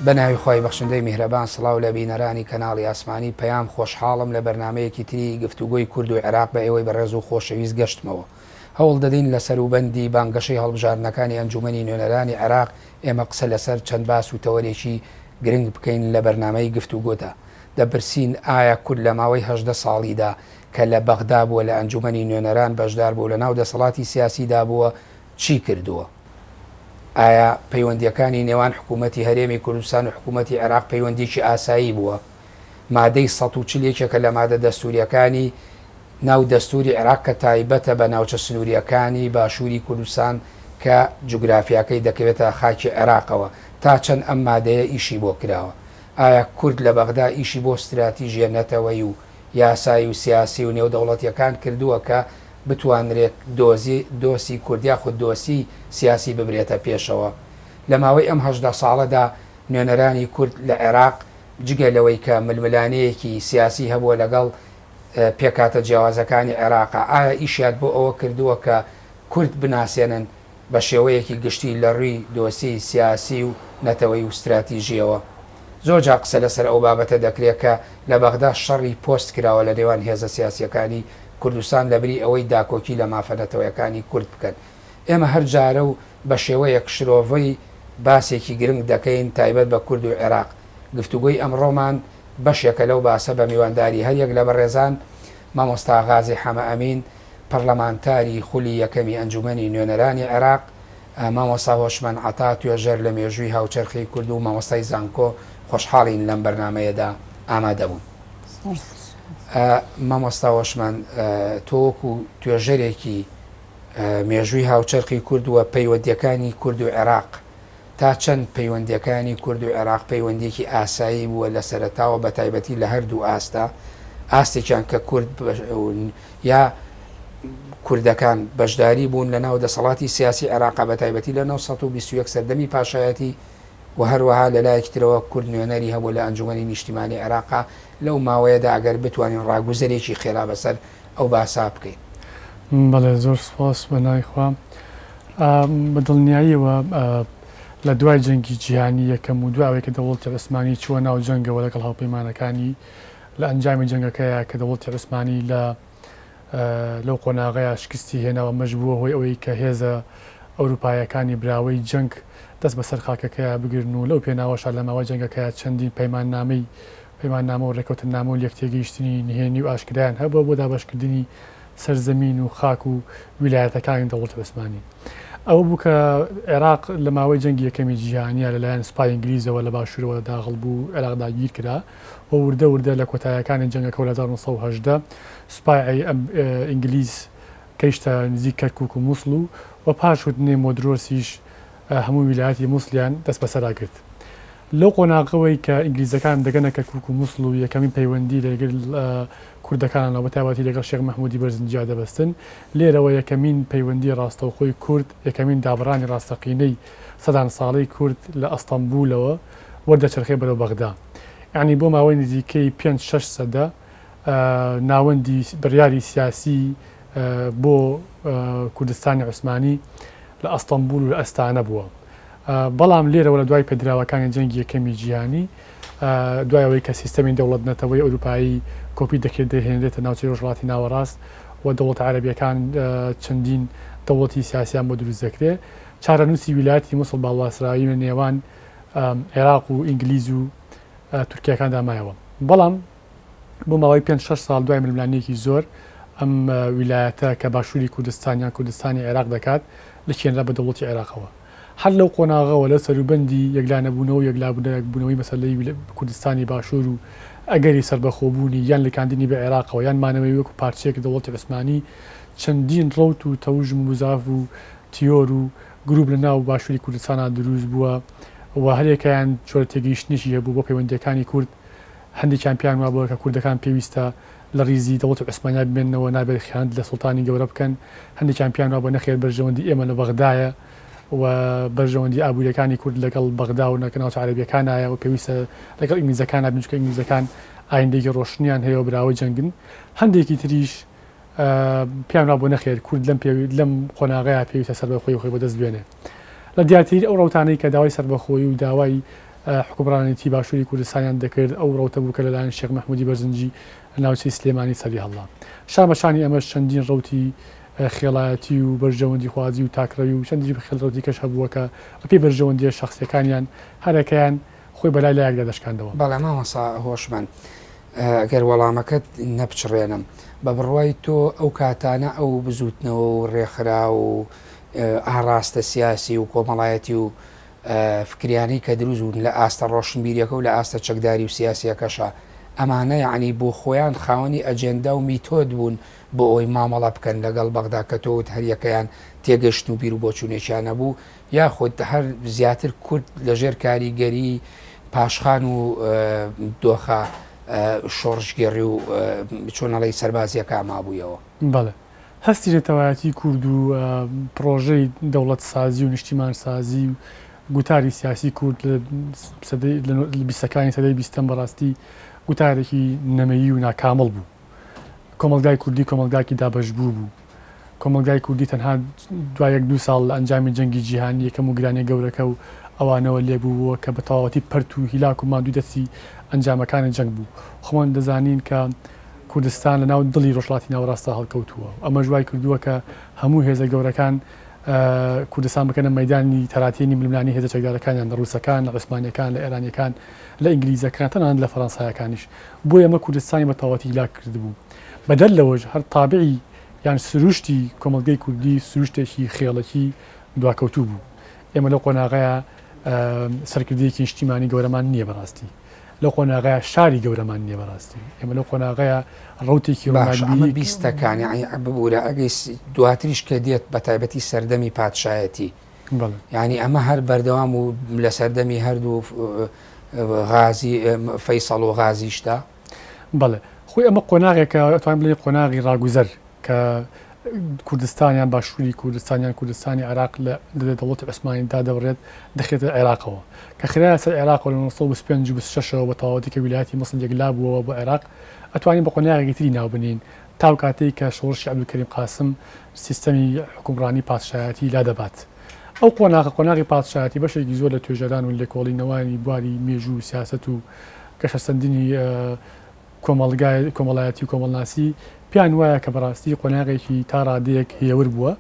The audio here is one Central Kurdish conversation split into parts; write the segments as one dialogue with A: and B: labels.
A: بەناوی خۆی بەخشندەی میهرەبان سڵاو لە بینەرانی کەناڵی ئاسمانی پەیام خۆشحاڵم لە بەرنمەیەکی تری گفتوگۆی کورد و عێراق بە ئێوەی بەڕێز و خۆشەویست گەشتمەوە. هەوڵ دەدەین لە سەروبەندی بانگەشەی هەڵبژاردنەکانی ئەنجومەنی نوێنەرانی عێراق ئێمە قسە لەسەر چەند باس و تەوەرێکی گرنگ بکەین لە بەرنمەی گفتوگۆدا. دەپرسین ئایا کورد لە ماوەی 18 ساڵیدا کە لە بەغدا بووە لە ئەنجومەنی نوێنەران بەشدار بوو لە ناو دەسەڵاتی سیاسیدا بووە چی کردووە؟ ئایا پەیوەندیەکانی نێوان حکوومەتی هەرێمی کوردستان و حکوومەتی عێراق پەیوەندیکی ئاسایی بووە؟ مادەی 140 لە مادە دەستوریەکانی ناو دەستوری عێراق کە تایبەتە بە ناوچە سنووریەکانی باشووری کوردستان کە جوگرافیاکەی دەکەوێتە خاکی عێراقەوە تا چەند ئەم مادەیە ئیشی بۆ کراوە؟ ئایا کورد لە بەغدا ئیشی بۆ استراتیژیە نەتەوەی و یاسایی و سیاسی و نێودەوڵەتیەکان کردووە کە بتوانرێت دۆسی کوردیا خود دۆسی سیاسی ببرێتە پێشەوە؟ لە ماوەی ئەم 18 ساڵەدا نوێنەرانی کورد لە عێراق جگە لەوەی کە ململانەیەکی سیاسی هەبووە لەگەڵ پێکاتە جیاوازەکانی عێراق، ئایا ئیشیات بۆ ئەوە کردووە کە کورد بناسیێنن بە شێوەیەکی گشتی لە ڕووی دۆسی سیاسی و نەتەوەی و استراتیژیەوە؟ زۆر جا قسە لەسەر ئەو بابەتە دەکرێت کە لە بەغدا شەڕی پۆست کراوە لە نێوان هێزە سیاسیەکانی کوردستان لەبری ئەوەی داکۆکی لە مافەنەتەوەیەکانی کورد بکەن. ئێمە هەر جارە و بە شێوەیەک شرۆڤەی باسێکی گرنگ دەکەین تایبەت بە کورد و عێراق. گفتوگۆی ئەمڕۆمان بەشێکە لەو باسە بە میوانداری هەریەک لە بەڕێزان مامۆستا غازی حەمە ئەمین پەرلەمانتاری خولی یەکەمی ئەنجومەنی نوێنەرانی عێراق، مامۆستا هۆشمەند عەتا توێژەر لە مێژووی هاوچەرخی کورد و مامۆستای زانکۆ خۆشحاڵین لەم بەرنمەیەدا ئامادە بوون. مامۆستا هۆشمەند تۆ وەکو توێژەرێکی مێژووی هاوچەرخی کورد وە پەیوەندیەکانی کورد و عێراق تا چەند پەیوەندیەکانی کورد و عێراق پەیوەندیەکی ئاسایی بووە لە سەرەتاوە بە تایبەتی لە هەردوو ئاستا، ئاستێکیان کە کورد یا کوردەکان بەشداری بوون لە ناو دەسەڵاتی سیاسی عێراق بە تایبەتی لە 1921 سەردەمی پاشایەتی و هەروەها لە لایەکترەوە کورد نوێنەری هەبوو لە ئەنجومەنی نیشتیمانی عێراقا. لەو ماوەیەدا ئەگەر بتوانین ڕاگوزەرێکی خێرا بەسەر ئەو باسا بکەین.
B: بەڵێ زۆر سپاس بەنایخوا. بەدڵنیاییەوە لە دوای جەنگی جیهانی یەکەم و دواوەی کە دەوڵەتی عوسمانی چووە ناو جەنگەوە لەگەڵ هاوپەیمانەکانی لە ئەنجامی جەنگەکەیە کە دەوڵەتی عوسمانی لەو قۆناغەیە شکستی هێناوە مەجبووە هۆی ئەوەی کە هێزە ئەوروپایەکانی براوەی جەنگ دەست بەسەر خاکەکەیە بگرن و لەو پێناوەشە لە ماوەی جەنگەکەیە چەندین پەیماننامە و ڕێکەوتنامە و یەکتێگەیشتنی نهێنی و ئاشکرایان هەبووە بۆ دابەشکردنی سەرزەمین و خاک و ویلایەتەکانی دەوڵەتی عوسمانی. ئەوە بوو کە عێراق لە ماوەی جەنگی یەکەمی جیهانیە لەلایەن سوپای ئینگلیزەوە لە باشوورەوە داخڵ بوو، عێراقدا گیر کرا و وردە لە کۆتاییەکانی جەنگەکە و لە 1970 سوپای ئینگلیز کەیشتە نزیک کەرکووک و مووسڵ و پاشوتنێ مۆدرۆسیش هەموو ویلایەتی مووسڵیان دەست بەسەرا کرد. لەو قۆناغەوەی کە ئینگلیزەکان دەگەنە کەرکووک و مووسڵ و یەکەمین پەیوەندی لەگەڵ کوردەکانەوە بەتایبەتی لەگەڵ شێخ مەحموودی بەرزنجیا دەبەستن، لێرەوە یەکەمین پەیوەندی ڕاستەوخۆی کورد، یەکەمین دابڕانی ڕاستەقینەی سەدان ساڵەی کورد لە ئەستەمبولەوە وەردەچەرخێ بەرەو بەغدا. یعنی بۆ ماوەی نزیکەی 5-6 سەدە ناوەندی بڕیاری سیاسی بۆ کوردستانی عوسمانی لە ئەستەمبول و لە ئەستانە بووە. بەڵام لێرەوە لە دوای پەیدراوەکانی جەنگی یەکەمی جیهانی دوایەوەی کە سیستەمی دەوڵەت نەتەوەی ئەوروپایی کۆپی دەهێنرێتە ناوچەی ڕۆژهەڵاتی ناوەڕاست و دەوڵەتە عەرەبیەکان چەندین دەوڵەتی سیاسیان بۆ دروست دەکرێت، چارەنووسی ویلایەتی مووسڵ باڵواسرایی لە نێوان عێراق و ئینگلیز و تورکیەکان دامایەوە. بەڵام بۆ ماوەی 5-6 ساڵ دوای ململانەیەکی زۆر ئەم ویلایەتە کە باشووری کوردستانیان کوردستانی عێراق دەکات لەکێنرا بە دەوڵەتی عێراقەوە. هەر لەو قۆناغەوە لە سەروبەندی یەکلانەبوونەوە و یەکلابوونەوەی مەسەلەی کوردستانی باشوور و ئەگەری سربەخۆبوونی یان لەکاندنی بە عێراقەوە یان مانەوەی وەکو پارچەیەک دەوڵەتی عوسمانی چەندین ڕەوت و تەوژم و مزاف و تیۆر و گروپ لە ناو باشووری کوردستانە دروست بووە و هەرێکیان چۆرە تێگەیشتنیشی هەبوو بۆ پەیوەندیەکانی کورد. هەندێکیان پیان وا بووە کە کوردەکان پێویستە لە ریزی دەوڵەتی عوسمانیا بمێنەوە، نابێت خیانەت لە سوڵتانی گەورە بکەن. هەندێکیان پیان وا بووە نەخێر بەرژەوەندی ئێمە لە بەغدایە و بەرژەوەندی ئابوووریەکانی کورد لەگەڵ بەغدا و ناوچە عەرەبیەکانایە و پێویستە لەگەڵ ئینگلیزەکان بنچکە ئینگلیزەکان ئایندێکی ڕۆشنیان هەیە و براوە جەنگن. هەندێکی تریش پیان وا بۆ نەخێر کورد لەم قۆناغەیە پێویستە سەربەخۆی خۆی بەدەست بێنێ. لە دیارتری ئەو ڕەوتانەی کە داوای سەربەخۆیی و داوای حکومڕانێتی باشووری کوردستانیان دەکرد ئەو ڕەوتە بوو کە لەلایەن شێخ مەحموودی بەرزنجی ناوچەی سلێمانی سەری هەڵدا شامەشانی ئەمەش چەندین ڕەوتی خێڵایەتی و بەرژەوەندی خوازی و تاکڕەوی و چەندی خێڵڕەوتی کەش هەبووە کە بەپێی بەرژەوەندیە شخصیەکانیان هەرەکەیان خۆی بەلای لایەکدا دەشکاندەوە.
A: بەڵێ مامەسا هۆشمان ئەگەر وەڵامەکەت نەپچڕێنم بە بڕوای تۆ ئەو کاتانە ئەو بزوتنەوە و ڕێکخرا و ئاڕاستە سیاسی و کۆمەڵایەتی و فکریانی کە دروزبوون لە ئاستە ڕۆشنبیریەکە و لە ئاستە چەکداری و سیاسیەکەشە ئەمانە یعنی بۆ خۆیان خاوەنی ئەجێندا و میتۆد بوون بۆ ئەوی مامەڵە بکەن لەگەڵ بەغدا کە تۆت هەریەکەیان تێگەشت و بیر و بۆچوونێکیانە بوو یاخود هەر زیاتر کورد لەژێر کاریگەری پاشخان و دۆخە شۆڕژگێڕی و چۆنەڵی سەربازیەکە مابوویەوە.
B: بەڵێ هەستی نێتەوایەتی کورد و پرۆژەی دەوڵەت سازی و نیشتیمان سازی و گوتاری سیاسی کورد لە بیستەکانی سەدەی بیستەم بەڕاستی گوتارێکی نەمەیی و ناکامڵ بوو. کۆمەلگای کوردی کۆمەلگاکی دابەشبوو بوو. کۆمەلگای کوردی تەنها دوای 1-2 ساڵ لە ئەنجامی جەنگی جیهانی یەکەم و گرانی گەورەکە و ئەوانەوە لێبووەوە کە بە تەواوەتی پەرت و هیلاک و ماندوو دەستی ئەنجامەکانی جەنگ بوو. خۆمان دەزانین کە کوردستان لە ناو دڵی ڕۆژهەڵاتی ناوەڕاستە هەڵکەوتووە. ئەمە ژوای کردووە کە هەموو هێزە گەورەکان کوردستان بکەنە مەیدانی تەراتێنی ململانی هێزە چەکدارەکانیان لە ڕووسەکان لە عوسمانیەکان لە ئێرانیەکان لە ئینگلیزەکان تەنانەت لە فەڕەنسایەکانیش بۆیە ئەمە کوردستانی بە تەواوەتی هیلاک کردبوو. بەدەر لەوەش هەر تابعی یان سروشتی کۆمەلگەی کوردی سروشتێکی خێڵەکی دواکەوتوو بوو. ئێمە لەو قۆناغەیە سەرکردەیەکی نیشتیمانی گەورەمان نییە بەڕاستی. لەو قۆناغەیە شاری گەورەمان نییە بەڕاستی. ئێمە لەو قۆناغەیە ڕەوتێکی
A: ڕۆمانبیری بیستەکانی ببوورە ئەگەی دواتریش کە دێت بە تایبەتی سەردەمی پادشایەتی. یعنی ئەمە هەر بەردەوام و لە سەردەمی هەردوو غازی فەیسەڵ و غازیشدا.
B: بەڵێ خۆی ئەمە قۆناغێکە توانین بڵێ قۆناغی ڕاگوزەر کە کوردستانیان باشووری کوردستانیان کوردستانی عێراق لە دەوڵەتی عوسمانیدا دەبڕێت دەخێتە عێراقەوە کە خرایە سەر عێراق لە 1926 بە تەواوەتی کە ویلایەتی مەسڵ یەکلا بووەوە بۆ عێراق ئەتوانین بە قۆناغێکی تری ناو بنین تاو کاتەی کە شۆڕشی عەبدولکەریم قاسم سیستەمی حکومڕانی پادشایەتی لا دەبات. ئەو قۆناغی پادشایەتی بەشێکی زۆر لە توێژەران و لێکۆڵینەوەی بواری مێژوو و سیاسەت و گەشەسەندنی کۆمەڵایەتی و کۆمەڵناسی پیان وایە کە بەڕاستی قۆناغێکی تا ڕادەیەک هێور بووە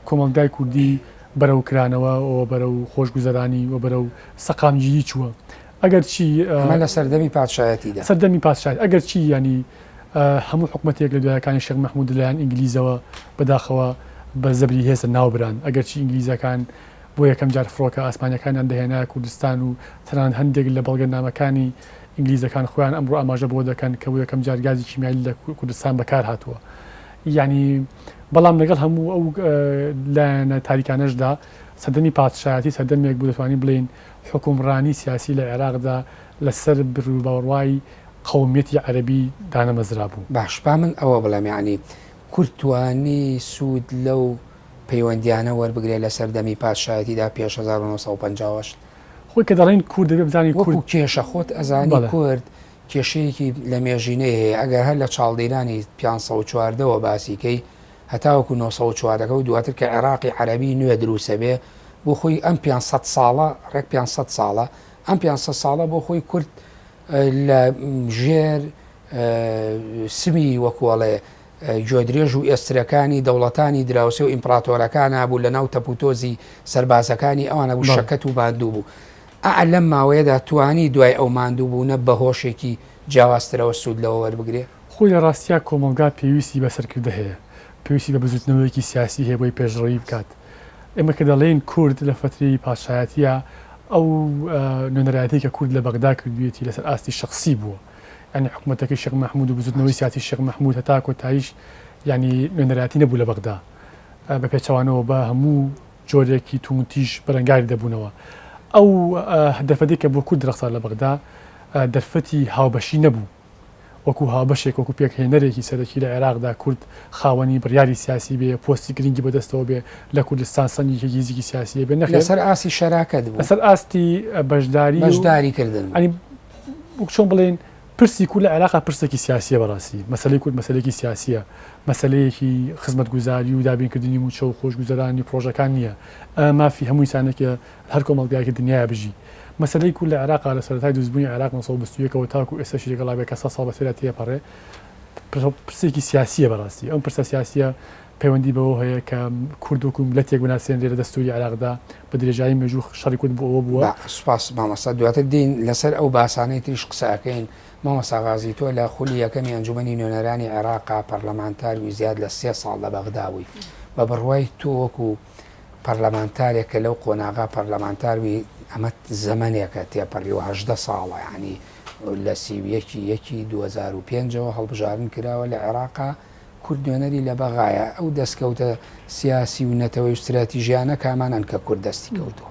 B: کۆمەلگای کوردی بەرەو کرانەوە و بەرەو خۆشگوزەرانی و بەرەو سەقامگیری چووە. ئەگەر چی
A: لە سەردەمی پادشایەتیدا
B: سەردەمی پادشایەت ئەگەر چی ینی هەموو حکومەتێک لە دوایەکانی شێخ مەحموود لەلایەن ئینگلیزەوە بەداخەوە بە زەبری هێزە ناوبران ئەگەر چی ئینگلیزەکان بۆ یەکەم جار فڕۆکە ئاسمانیەکانیان دەهێنایە کوردستان و تەنانەت هەندێک لە بەڵگەنامەکانی ئینگلیزەکان خۆیان ئەمڕۆ ئاماژە بۆ دەکەن کە بۆ یەکەم جار گازی کیمیایی لە کوردستان بەکار هاتووە. یعنی بەڵام لەگەڵ هەموو ئەو لایەنە تاریکانەشدا سەردەمی پادشایەتی سەردەمێک بوو دەتوانین بڵین حکومڕانی سیاسی لە عێراقدا لەسەر بڕووباوەڕوای قەومیەتی عەرەبی دانەمەزرا بوو.
A: باش با من ئەوە بڵێم یعنی کورد توانی سوود لەو پەیوەندیانە وەربگرێت لە سەردەمی پادشایەتیدا پێش 1950
B: خۆی کە دەڵێن کورد دەبێ بزانانی
A: کورد کێشە خۆت ئەزانی کورد کێشەیەکی لە مێژینەیە هەیە ئەگەر هەر لە چاڵدەیرانی 514ەوە باسیکەی هەتاوەکو 1940 و دواتر کە عێراقی عەرەبی نوێ دروسە بێ بۆ خۆی ئەم 500 ساڵە ڕێک 500 ساڵە ئەم 500 ساڵە بۆ خۆی کورد لە ژێر سمی وەکوڵێ گوێدرێژ و ئێسترەکانی دەوڵەتانی دراوسێ و ئیمپراتۆرەکان بوو لە ناو تەپوتۆزی سربازەکانی ئەوانە بوو شەکەت و باندوو بوو. لەم ماوەیەدا توانی دوای ئەو ماندوو بوونە بە هۆشێکی جیاوازترەوە سوود لەوە وەربگرێ.
B: خۆی لە ڕاستیا کۆمەلگا پێویستی بەسەرکردە هەیە پێویستی بە بزوتنەوەیەکی سیاسی هەیە بۆی پێشڕەوی بکات. ئێمە کە دەڵێن کورد لە فترەی پادشایەتیە ئەو نوێنەرایەتی کە کورد لە بەغدا کردوێتی لەسەر ئاستی شخصی بووە ینی حکومەتەکەی شێخ مەحموود و بزوتنەوەی سیاسی شێخ مەحموود هەتا کۆتاییش ینی نوێنەرایەتی نەبوو لە بەغدا بە پێچەوانەوە بە هەموو جۆرێکی تومتیش بەرەنگاری دەبوونەوە. ئەو دەرفەتی کە بۆ کورد دەرەخسا لە بەغدا دەرفەتی هاوبەشی نەبوو وەکو هاوبەشێک وەکو پێکهێنەرێکی سەرەکی لە عێراقدا کورد خاوەنی بڕیاری سیاسی بێ پۆستی گرنگی بەدەستەوە بێ لە کوردستان سەنگی هێزیکی سیاسی بێ نەخێر
A: لەسەر ئاسی شەراکەت بوو
B: لەسەر ئاستی بەشداری
A: کردن
B: ئەنی چۆن بڵێن پرسی کورد لە عێراقا پرسێکی سیاسیە بەڕاستی مەسەلەی کورد مەسەلێکی سیاسیە مەسەلەیەکی خزمەتگوزاری و دابینکردنی موچە و خۆشگوزەرانی پرۆژەکان نییە مافی هەمووی سانێکە هەر کۆمەڵگایەکی دنیای بژی مەسەلەی کورد لە عێراقا لە سەرەتای دروستبوونی عێراق 1920ەوە تاکو ئێستاشی لەگەڵا بێ کە 100 ساڵ بەسەرا تێپەڕێ پرسێکی سیاسیە بەڕاستی ئەم پرسە سیاسیە پەیوەندی بەوە هەیە کە کورد وەکو ملەتێک بناسیێن لێرە دەستوری عێراقدا بە درێژایی مێژوو شەڕی کورد بۆ ئەوە بووە
A: سوپاس مامەستا دواتر دین لەسەر ئەو باسانەی تریش قسەکەین مامەستا غازی تۆ لە خولی یەکەمی ئەنجومەنی نوێنەرانی عێراقا پەرلەمانتاروی زیاد لە 3 ساڵ لە بەغداوی بە بڕوای تۆ وەکو پەرلەمانتارێکە لەو قۆناغا پەرلەمانتاروی ئەمە زەمانێکە تێپەڕی و 18 ساڵە ینی لە سیویەکی 2005ەوە هەڵبژارن کراوە لە عێراقا کورد نوێنەری لە بەغایە ئەو دەستکەوتە سیاسی و نەتەوەی و استراتیژیانە کامانن کە کورد دەستی کەوتووە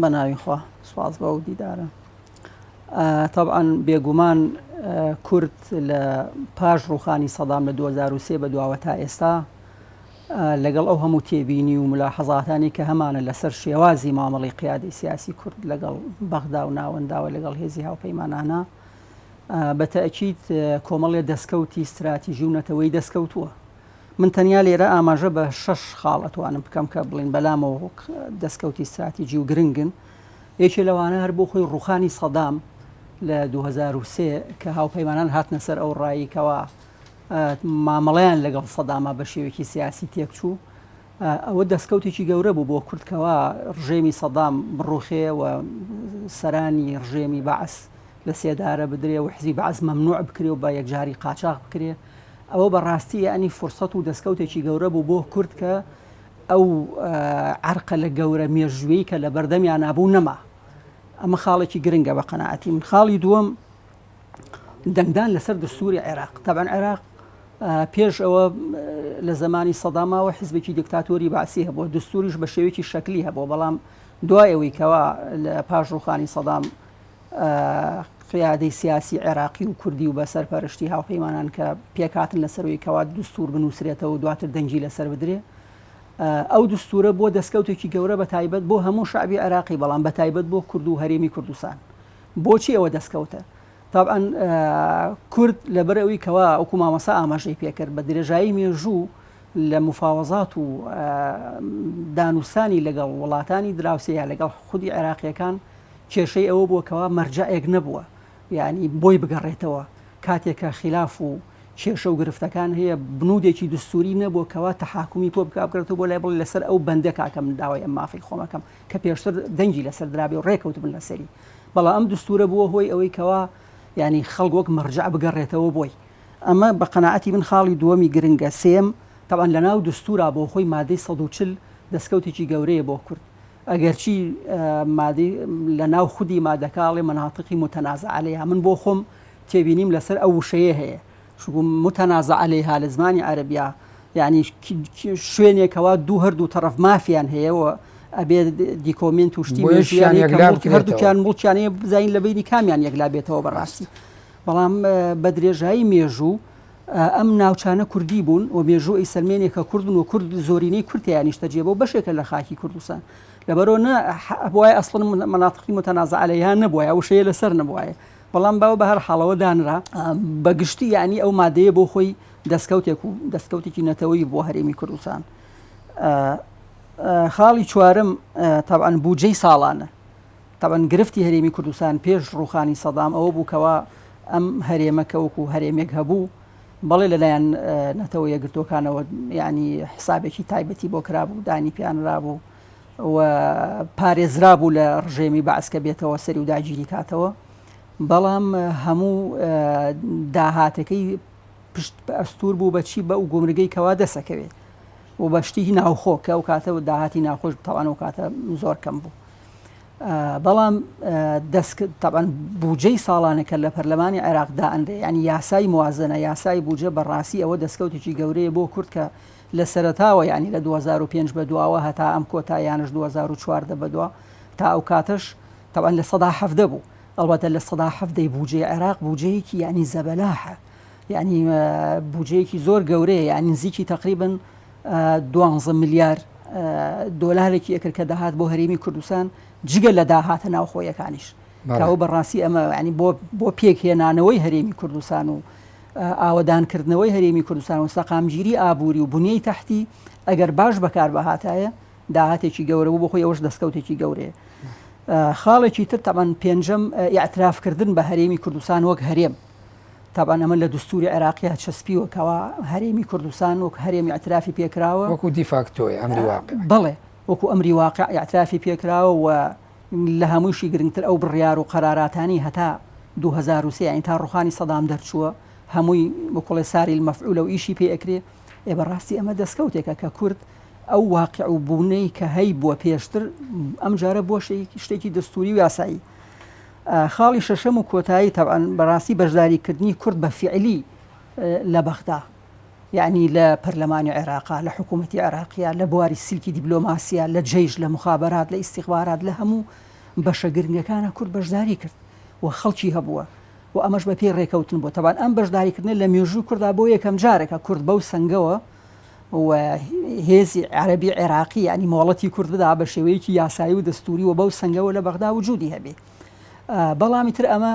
C: بە ناوی خوا سوپاس بە ئەو دیدارە طبعاً بێگومان کورد لە پاش ڕوخانی سەدام لە 2003 بە دواوە تا ئێستا لەگەڵ ئەو هەموو تێبینی و ملاحەزاتانی کە هەمانە لەسەر شێوازی مامەڵی قیادەی سیاسی کورد لەگەڵ بەغدا و ناوەنداوە لەگەڵ هێزی هاوپەیمانانە بە تەئکید کۆمەڵێ دەستکەوتی استراتیژی و نەتەوەی دەستکەوتووە من تەنیا لێرە ئاماژە بە 6 خاڵ ئەتوانم بکەم کە بڵین بەلامەوە دەستکەوتی استراتیژی و گرنگن یەکێ لەوانە هەر بۆ خۆی ڕوخانی سەدام لە 2003 کە هاوپەیمانان هاتنە سەر ئەو ڕاییکەوە مامەڵەیان لەگەڵ سەدامە بە شێوەیەکی سیاسی تێکچوو ئەوە دەستکەوتێکی گەورە بوو بۆ کورتکەوە ڕژێمی سەدام بڕوخێ و سەرانی ڕژێمی بەعس لە سێدارە بدرێ و حزی بەعس مەمنوع بکرێ و بە یەکجاری قاچاق بکرێ ئەوە بەڕاستی یعنی فرسەت و دەستکەوتێکی گەورە بوو بۆ کورد کە ئەو عەرقە لە گەورە مێژووی کە لە بەردەمیان نابوو نەما ئەمە خاڵێکی گرنگە بە قەناعەتی من خاڵی دووەم دەنگدان لەسەر دستوری عێراق طبعاً عێراق پێش ئەوە لە زمانی سەداماوە حیزبێکی دیکتاتۆری باسی هەبووە دستوریش بە شێوەیەکی شەکلی هەبووە بەڵام دوای ئەوەی کەوا لە پاش ڕوخانی سەدام قیادەی سیاسی عێراقی و کوردی و بە سەرپەرشتی هاوپەیمانان کە پێکاتن لەسەرەوەی کەوا دستور بنووسرێتەوە و دواتر دەنگی لەسەر بدرێ ئەو دستورە بۆ دەستکەوتێکی گەورە بە تایبەت بۆ هەموو شعبی عێراقی بەڵام بە تایبەت بۆ کورد و هەرێمی کوردستان بۆچی ئەوە دەستکەوتە طبعاً کورد لەبەرەوەی کەوا ئەوکو مامەسا ئاماژەی پێکرد بە درێژایی مێژوو لە مفاوەزات و دانووسانی لەگەڵ وڵاتانی دراوسەیە لەگەڵ خودی عێراقیەکان کێشەی ئەوە بووە مەرجەیەک نەبووە یعنی بۆی بگەڕێتەوە کاتێکە خلاف و کێشە و گرفتەکان هەیە بنودێکی دستوری نەبووە کەوا تەحاکومی تۆ بکاتەوە بۆ لای بڵێ لەسەر ئەو بەندە کاکە من داوای ئەم مافی خۆمەکەم کە پێشتر دەنگی لەسەر درابێ و ڕێکەوت بن لەسەری بەڵام ئەم دستورە بووە هۆی ئەوەی کەوا ینی خەڵک وەک مەرجع بگەڕێتەوە بۆی ئەمە بە قەناعەتی من خاڵی دووەمی گرنگە سێم طبعاً لەناو دستورا بۆ خۆی مادەی 140 دەستکەوتێکی گەورەیە بۆ کورد ئەگەرچی مادەی لەناو خودی مادەکاڵێ مەناطقی متەنازع عەلەیها من بۆ خۆم تێبینیم لەسەر ئەو وشەیە هەیە شگوم متەنازع عەلەیها لە زمانی عەرەبیا یعنی شوێنێکەوە هەردوو تەرەف مافیان هەیەەوە ئەبێ دیکۆمنت و شتی هەردووکیان مڵکیانەیە بزین لە بینی کامیان یەکلا بێتەوە بەڕاستی بەڵام بە درێژایی مێژوو ئەم ناوچانە کوردی بوون و مێژوو ئەیسەلمێنێکە کوردن و کورد زۆرینەی کورتیانیشتە جێبەوە بەشێکە لە خاکی کوردستان لەبەرەوە بۆای ئەسڵن مناطقی متەنازع عەلەیها نەبووە ئەو شەیە لەسەر نەبووە بەڵام باو بە هەر حاڵەوە دانرا بەگشتی یعنی ئەو مادەیە بۆ خۆی دەستکەوتێکی نەتەوەی بۆ هەرێمی کوردستان خاڵی چوارم طبعاً بودجەی ساڵانە طبعاً گرفتی هەرێمی کوردستان پێش ڕوخانی سەدام ئەوە بوو کەوا ئەم هەرێمەکە وەکو هەرێمێک هەبوو بەڵێ لەلایەن نەتەوە یەکگرتوەکانەوە ینی حسابێکی تایبەتی بۆ کرابوو دانی پیانرابوو و پارێزرا بوو لە ڕژێمی بەعس کە بێتەوە سەری و داگیری کاتەوە بەڵام هەموو داهاتەکەی پشت ئەستور بوو بەچی بە و گۆمرگەی کەوا دەسەکەوێت و بەشتی ناوخۆ کە ئەو کاتەوە داهاتی ناخۆش تاوان و کاتە زۆر کەم بوو بەڵام طبعاً بودجەی ساڵانەکە لە پەرلەمانی عێراقدا ئەندێ ینی یاسای موازنە یاسای بودجە بەڕاستی ئەوە دەستکەوتێکی گەورەیە بۆ کورد کە لە سەرەتاوە ینی لە 2005 بەدواوە هەتا ئەم کۆتاییانش 2014 بەدوا تا ئەو کاتەش طبعاً لە 170 بوو ئەڵبەتە لە 170 بودجەی عێراق بودجەیەکی ینی زەبەلاحە ینی بودجەیەکی زۆر گەورەیە ینی نزیکی تقریباً 12 ملیار دۆلارێکی ئەکرد کە داهات بۆ هەرێمی کوردستان جگە لە داهاتە ناوخۆیەکانیش کاوە بەڕاستی ئەمە ینی بۆ پێکهێنانەوەی هەرێمی کوردستان و ئاوەدانکردنەوەی هەرێمی کوردستان و سەقامگیری ئابووری و بنیەی تەحتی ئەگەر باش بەکار بەهاتایە داهاتێکی گەورە بوو بۆ خۆی ئەوەش دەستکەوتێکی گەورەیە. خاڵێکی تر تەبەن پێنجەم ئیعترافکردن بە هەرێمی کوردستان وەک هەرێم. تابان ئەمە لە دستوری عێراقیە چەسپیوە کەوا هەرێمی کوردستان وەک هەرێمی ئاعترافی پێکراوە
A: وەکو دیفاکتۆی ئەمری واقع.
C: بڵێ وەکو ئەمری واقع ئاعترافی پێکراوە و لە هەمووشی گرنگتر ئەو بڕیار و قەراراتانی هەتا 2003 یانی تا ڕوخانی سەدام دەرچووە هەمووی بەکڵێ ساری المەفعول و ئیشی پێ ئەکرێ. بەڕاستی ئەمە دەستکەوتێکە کە کورد ئەو واقع و بوونەی کە هەی بووە پێشتر ئەم جارە بۆ شتێکی دەستوری و یاسایی. خاڵی شەشەم و کۆتایی تەبعاً بەڕاستی بەشداریکردنی کورد بە فعلی لە بەغدا، یعنی لە پەرلەمانی عێراقا، لە حکوومەتی عێراقیە، لە بواری سیلکی دیبلۆماسیە، لە جێژ، لە مخابرات، لە ئیستیخبارات، لە هەموو بەشە گرنگەکانە کورد بەشداری کرد و خەڵکی هەبووە و ئەمەش بە پێی ڕێکەوتن بوو. تەبعاً ئەم بەشداریکردن لە مێژووی کووردا بۆ یەکەم جارێکە کورد بەو سنگەوە و هێزی عەرەبی عێراقی ینی مۆڵەتی کورد بدا بە شێوەیەکی یاسایی و دەستوری و بەو سنگەوە لە بەغدا وجودی هەبێ. بەڵامی تر ئەمە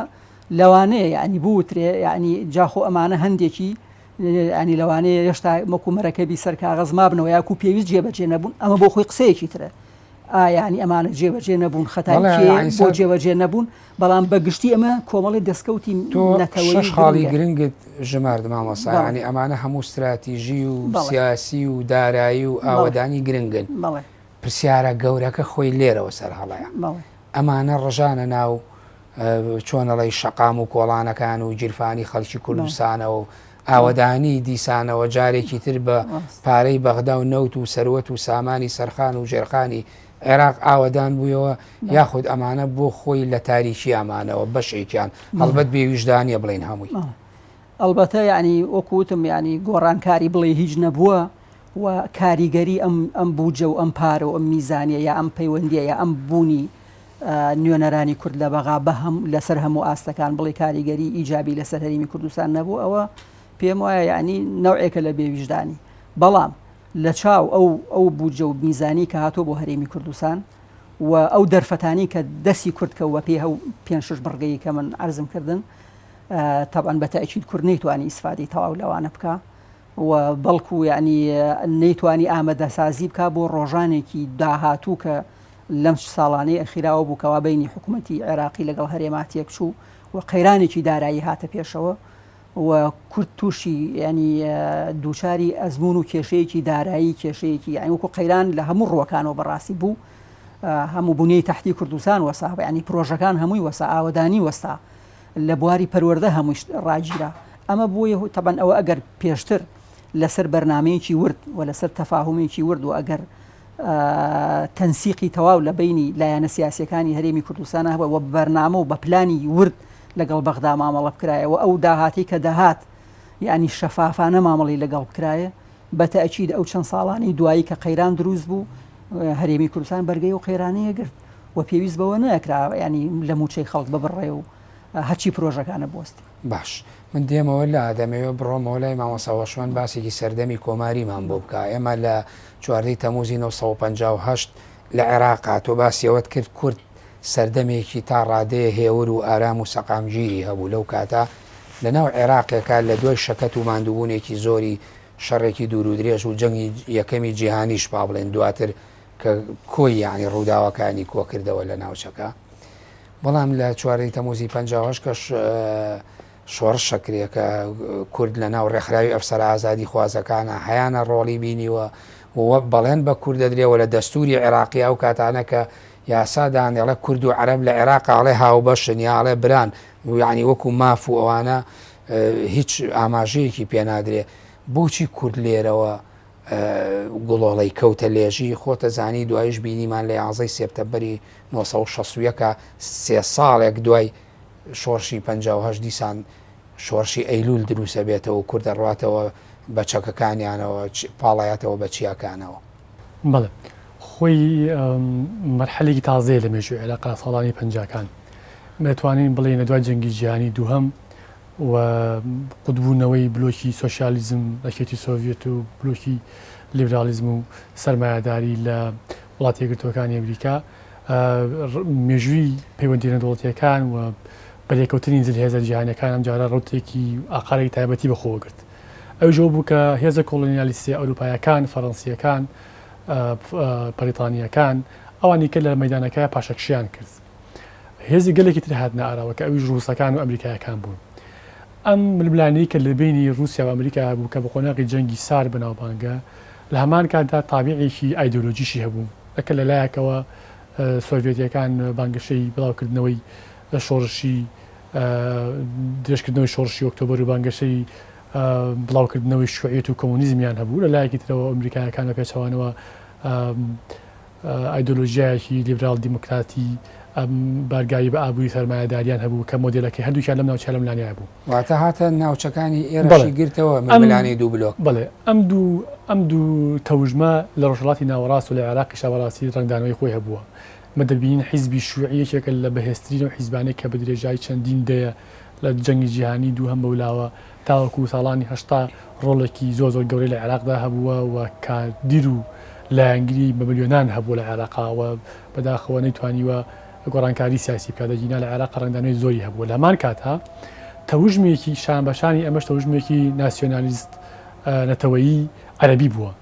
C: لەوانەیە ینی بوترێ ینی جاخۆ ئەمانە هەندێکی ینی لەوانەیە هێشتا مەکو مەرەکەبی سەرکاغەز مابنەوە یاکو پێویست جێبەجێ نەبوون، ئەمە بۆ خۆی قسەیەکی ترە. ینی ئەمانە جێبەجێ نەبوون خەتای بۆ جێبەجێ نەبوون، بەڵام بەگشتی ئەمە کۆمەڵی دەستکەوتی نەتەوەی
A: خاڵی گرنگت ژمارد مامۆستا، ینی ئەمانە هەموو استراتیژی و سیاسی و دارایی و ئاوەدانی گرنگن. پرسیارە گەورەکە خۆی لێرەوە سەر هەڵەیە. ئەمانە ڕژانە ناو چۆنەڵی شەقام و کۆڵانەکان و گیرفانی خەڵکی کوردستانەوە و ئاوەدانی دیسانەوە جارێکی تر بە پارەی بەغدا و نەوت و سەروەت و سامانی سەرخان و ژێرخانی عێراق ئاوەدان بوویەوە، یاخود ئەمانە بۆ خۆی لە تاریکی ئەمانەوە بەشێکیان هەڵبەت بێویژدانیە بڵێن هەمووی.
C: ئەلبەتە ینی وەکوتم ینی گۆڕانکاری بڵێ هیچ نەبووە و کاریگەری ئەم بوجە و ئەم پارە و ئەم میزانیە یا ئەم پەیوەندیە یا ئەم بوونی نوێنەرانی کورد لە بەغا بە لەسەر هەموو ئاستەکان بڵێ کاریگەری ئیجابی لەسەر هەرێمی کوردستان نەبوو، ئەوە پێم وایە ینی نەوعێکە لە بێویژدانی. بەڵام لە چاو ئەو بوجە و میزانی کە هاتۆ بۆ هەرێمی کوردستان و ئەو دەرفەتانی کە دەستی کورد کەوە پێ هەو 5-6 بڕگەی کە من عەرزم کردن تەبعاً بە تەئکید کورد نەیتوانی ئیسفادەی تەواو لەوانە بکە و بەڵکو ینی نەیتوانی ئامادەسازی بکە بۆ ڕۆژانێکی داهاتوو کە لەم ساڵانەی ئەخیراوە بووکەوە بینی حکوومەتی عێراقی لەگەڵ هەرێماتیەک چوو و قەیرانێکی دارایی هاتە پێشەوە و کورد تووشی ینی دووچاری ئەزمون و کێشەیەکی دارایی کێشەیەکی ینی وەکو قەیران لە هەموو ڕوەکانەوە بەڕاستی بوو، هەموو بنیەی تەحتی کوردستان وەسا، ینی پرۆژەکان هەمووی وەسا، ئاوەدانی وەستا، لە بواری پەروەردە هەمووی ڕاگیرا. ئەمە بۆیە تەبەن ئەوە ئەگەر پێشتر لەسەر بەرنامەیەکی ورد و لەسەر تەفاهمێکی ورد و ئەگەر تەنسیقی تەواو لە بینی لایەنە سیاسیەکانی هەرێمی کوردستانە هەبووە و بەرنامە و بە پلانی ورد لەگەڵ بەغدا مامەڵە بکرایەوە ئەو داهاتی کە دەهات ینی شەفافانە مامەڵی لەگەڵ بکرایە بە تەئکید ئەو چەند ساڵانی دوایی کە قەیران دروست بوو هەرێمی کوردستان بەرگەی و قەیرانەیە گرت و پێویست بەوە نەکرا ینی لە موچەی خەڵک ببڕێ و هەچی پرۆژەکانە بۆستی.
A: باش من دێمەوە لە دەمەوێت بڕۆمەوە لای مامۆساوەشوان باسێکی سەردەمی کۆماریمان بۆ بکە. ئێمە لە 4 تەموزی 1958 لە عێراقا تۆ باسیەوەت کرد کورد سەردەمێکی تا ڕادەیە هێور و ئارام و سەقامگیری هەبوو لەو کاتە لە ناو عێراقێکە لە دوای شەکەت و ماندووبوونێکی زۆری شەڕێکی دوور و درێژ و جەنگی یەکەمی جیهانیش با بڵێن دواتر کە کۆی یانی ڕووداوەکانی کۆ کردەوە لە ناوچەکە. بەڵام لە 4 تەموزی 58 کەش شۆڕش شەکرێکە کورد لە ناو ڕێکخراوی ئەفسەر ئازادی خوازەکانە هەیانە ڕۆڵی بینیوە و بەڵێن بە کورد دەدرێەوە لە دەستوری عێراقی ئەو کاتانە کە یاسادان دەڵێ کورد و عەرەب لە عێراقاڵێ هاوبەشن یاڵێ بران یعنی وەکو ماف و ئەوانە هیچ ئاماژەیەکی پێنادرێ. بۆچی کورد لێرەوە گوڵۆڵەی کەوتە لێژی خۆتە زانی دوایش بینیمان لە 11 سێپتەمبەری 1960 3 ساڵێک دوای شۆڕشی 58 دیسان شۆڕشی ئەیلول دروستە بێتەوە و کورد دەڕواتەوە بە چەکەکانیانەوە پاڵایەتەوە بە چیاکانەوە.
B: بەڵێ خۆی مەرحەلێکی تازەیە لە مێژووی عێراقا ساڵانی 50کان دەتوانین بڵێن لە دوای جەنگی جیهانی دووهەم و قوتبوونەوەی بلۆکی سۆشیالیزم لەکێتی سۆڤێت و بلۆکی لیبرالیزم و سەرمایهداری لە وڵاتی یەکگرتووەکانی ئەمریکا مێژووی پەیوەندی نەدەوڵەتیەکان و بەلێکەوتنی زل هێزە جیهانیەکان ئەم جارە ڕوتێکی ئاقارەی تایبەتی بەخۆوە گرت. ئەو ژۆ بوو کە هێزە کۆڵۆنیالیستی ئەوروپایەکان، فەڕەنسیەکان، بەریتانیەکان ئەوانی کە لە مەیدانەکە پاشەکشیان کرد. هێزی گەلێکی تر هاتنە ئاراوە کە ئەویش ڕووسەکان و ئەمریکایەکان بوون. ئەم ململانەی کە لە بینی رووسیا و ئەمریکا بوو کە بە قۆناغی جەنگی سار بەناوبانگە لە هەمان کاتدا تابیعێکی ئایدۆلۆژیشی هەبوو. ئەکە لەلایەکەوە سۆڤێتیەکان بانگەشەی بڵاوکردنەوەی شۆڕشی درێژکردنەوەی شۆڕشی ئۆکتۆبەر و بانگەشەی بڵاوکردنەوەی شوعیەت و کۆمۆنیزمیان هەبوو. لەلایەکی ترەوە ئەمریکایەکان بە پێچەوانەوە ئایدۆلۆژیایەکی لیبرال دیموکراتی بارگایی بە ئابووری سەرمایەداریان هەبوو کە مۆدێلەکەی هەردووکیان لەم ناوچە لەم لانەیە بوو.
A: واتە هاتە ناوچەکانی ئێرەشی گرتەوە ململانەی دوو بلۆک.
B: بڵێ ئەم دوو تەوژمە لە ڕۆژهەڵاتی ناوەڕاست و لە عێراقی شەوەڕاستی ڕنگدانەوەی خۆی هەبووە. مەدەبین حیزبی شوعیەکێکە لە بەهێزترین و حیزبانێک کە بە درێژایی چەندین دەیە لە جەنگی جیهانی دوو هەم بەولاوە تاوەکو ساڵانی هەشتا ڕۆڵێکی زۆر گەورەی لە عێراقدا هەبووە و کاردیر و لایەنگری بە ملیۆنان هەبووە لە عێراقاوە بەداخەوە نەیتوانیوە گۆڕانکاری سیاسی بکات لەجینا لە عێراق ڕنگدانەوەی زۆری هەبووە. لە هەمان کاتها تەوژمێکی شانبەشانی ئەمەش تەوژمێکی ناسیۆنالیست نەتەوەیی عەرەبی بووە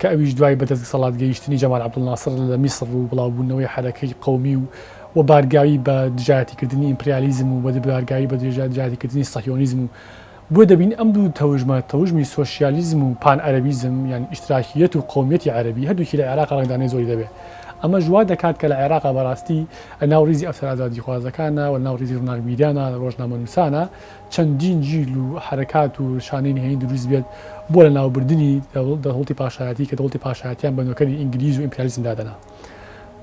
B: کە ئەویش دوای بەدەست سەڵات گەیشتنی جەمال عەبدولناسر لە میسر و بڵاوبوونەوەی حەرەکەی قەومی و بارگاوی بە دژایەتیکردنی ئیمپریالیزم و بە بارگاوی بە دژایەتیکردنی سەهیۆنیزم و بۆ دەبین ئەم دوو تەوژمی سۆشیالیزم و پان عەرەبیزم یان ئیشتراکیەت و قەومیەتی عەرەبی هەردووکی لە عێراق ڕنگدانەی زۆری دەبێت. ئەمە ژوا دەکات کە لە عێراقا بەڕاستی ناو ڕیزی ئەفسەر ئازادی خوازەکانە و ناو ڕیزی ڕۆژنامەنووسانە ڕۆژنامەنووسانە چەندین جیل و حرەکات و شانەی نهێنی دروست بێت بۆ لە ناوبردننی دەوڵەتی پاشایەتی کە دەوڵەتی پاشایەتیان بە نۆکەری ئینگلیز و ئیمپریالیزم دادەنا.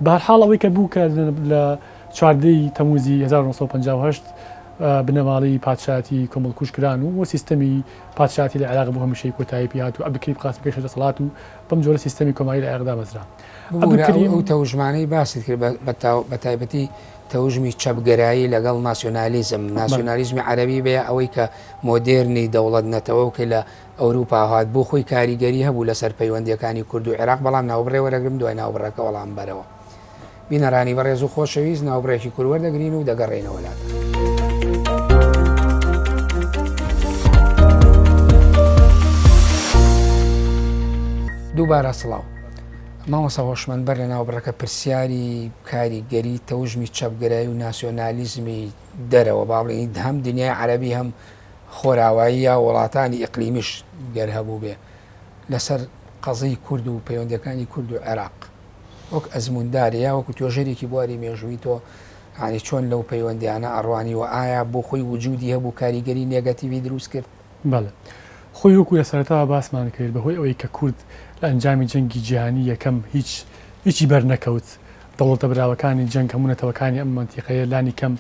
B: بەهەرحاڵ ئەوەی کە بوو کە لە 14 تەموزی 1958 بنەماڵی پادشایەتی کۆمەڵکوشکران و سیستەمی پادشایەتی لە عێراق بۆ هەمیشەی کۆتایی پێهات و ئەبکری قاسم کەشە دەسەڵات و بەم جۆرە سیستەمی کۆماری لە عێراقدا مەزرا.
A: ئەو تەوژمانەی باست کرد بە تایبەتی تەوژمی چەپگەرایی لەگەڵ ناسیۆنالیزمی عەرەبی بێ ئەوەی کە مۆدێرنی دەوڵەت نەتەوە و کە لە ئەوروپا هات بۆ خۆی کاریگەری هەبوو لەسەر پەیوەندیەکانی کورد و عێراق بەڵام ناوبڕێ وەرەگرم دوای ناوبڕەکە وەڵام بەرەوە. بینەرانی بەڕێز و خۆشەویست ناوبڕێکی کورد وەردەگرین و دەگەڕێنەوە لات. دووبارە سڵاو. مامۆستا هۆشمەندبەر لە ناوبڕەکە پرسیاری کاریگەری تەوژمی چەپگەرایی و ناسیۆنالیزمی دەرەوە با بڵێن هەم دنیای عەرەبی هەم خۆراوایی یا وڵاتانی ئیقلیمیش گەر هەبوو بێ لەسەر قەزەی کورد و پەیوەندیەکانی کورد و عێراق وەک ئەزموندارە یا وەکو توێژەرێکی بواری مێژووی تۆ ینی چۆن لەو پەیوەندیانە ئەڕوانی و ئایا بۆ خۆی وجودی هەبوو کاریگەری نێگەتیڤی دروست کرد؟
B: بەڵێ خۆی وەکو لە سەرەتاوە باسمان کرد بەهۆی ئەوەی کە کورد لە ئەنجامی جەنگی جیهانی یەکەم هیچی بەرنەکەوت دەوڵەتە براوەکانی جەنگ هەمونەتەوەکانی ئەم منتیقەیە لانی کەم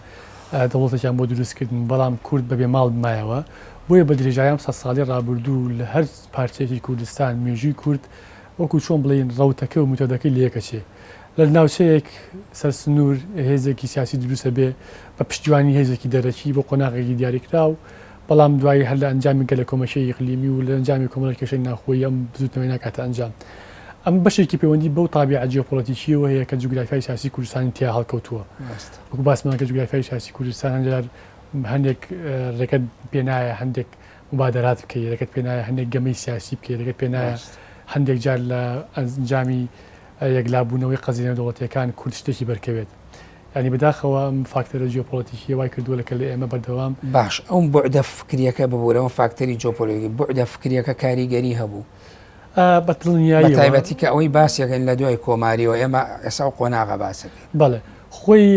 B: دەوڵەتێکیان بۆ دروستکردن بەڵام کورد بەبێ ماڵ بمایەوە بۆیە بە درێژایام 100 ساڵی ڕابردوو لە هەر پارچەیەکی کوردستان مێژووی کورد وەکو چۆن بڵێن ڕەوتەکە و متۆدەکەی لەیەکەچێ لە ناوچەیەک سەرسنوور هێزێکی سیاسی دروستە بێ بە پشتیوانی هێزێکی دەرەکی بۆ قۆناغێکی دیاریکرا و بەڵام دوای هەر لە ئەنجامی گەلە کۆمەشی ئیقلیمی و لە ئەنجامی کۆمەڵکێشەی ناخۆیی ئەم بزوتنەوەی ناکاتە ئەنجام. ئەم بەشێکی پەیوەندی بەو تابیعە جیۆپۆلیتیکیەوە هەیە کە جوگرافیای سیاسی کوردستانی تیا هەڵکەوتووە. وەکو باسمان کە جوگرافیای سیاسی کوردستان هەندێک ڕێگەت پێنایە هەندێک مبادرات بکەی ڕێگەت پێنایە هەندێک گەمەی سیاسی بکەی ڕێگەت پێنایە هەندێک جار لە ئەنجامی یەکلابوونەوەی قەزینە دەوڵەتیەکان کورد شتێکی بەرکەوێت. ینی بەداخەوە فاکتەرە جیۆپۆلیتیکی وای کردووە لەکە لە ئێمە بەردەوام
A: باش ئەو بوعدە فکریەکە ببوورەوە فاکتەری جیۆپۆلیتیکی بوعدە فکریەکە کاریگەری هەبوو
B: بەتڵنیایی
A: تایبەتی کە ئەوەی باسیەکەن لە دوای کۆماریەوە ئێمە ئێستا و قۆناغە باسەکەین.
B: بەڵێ خۆی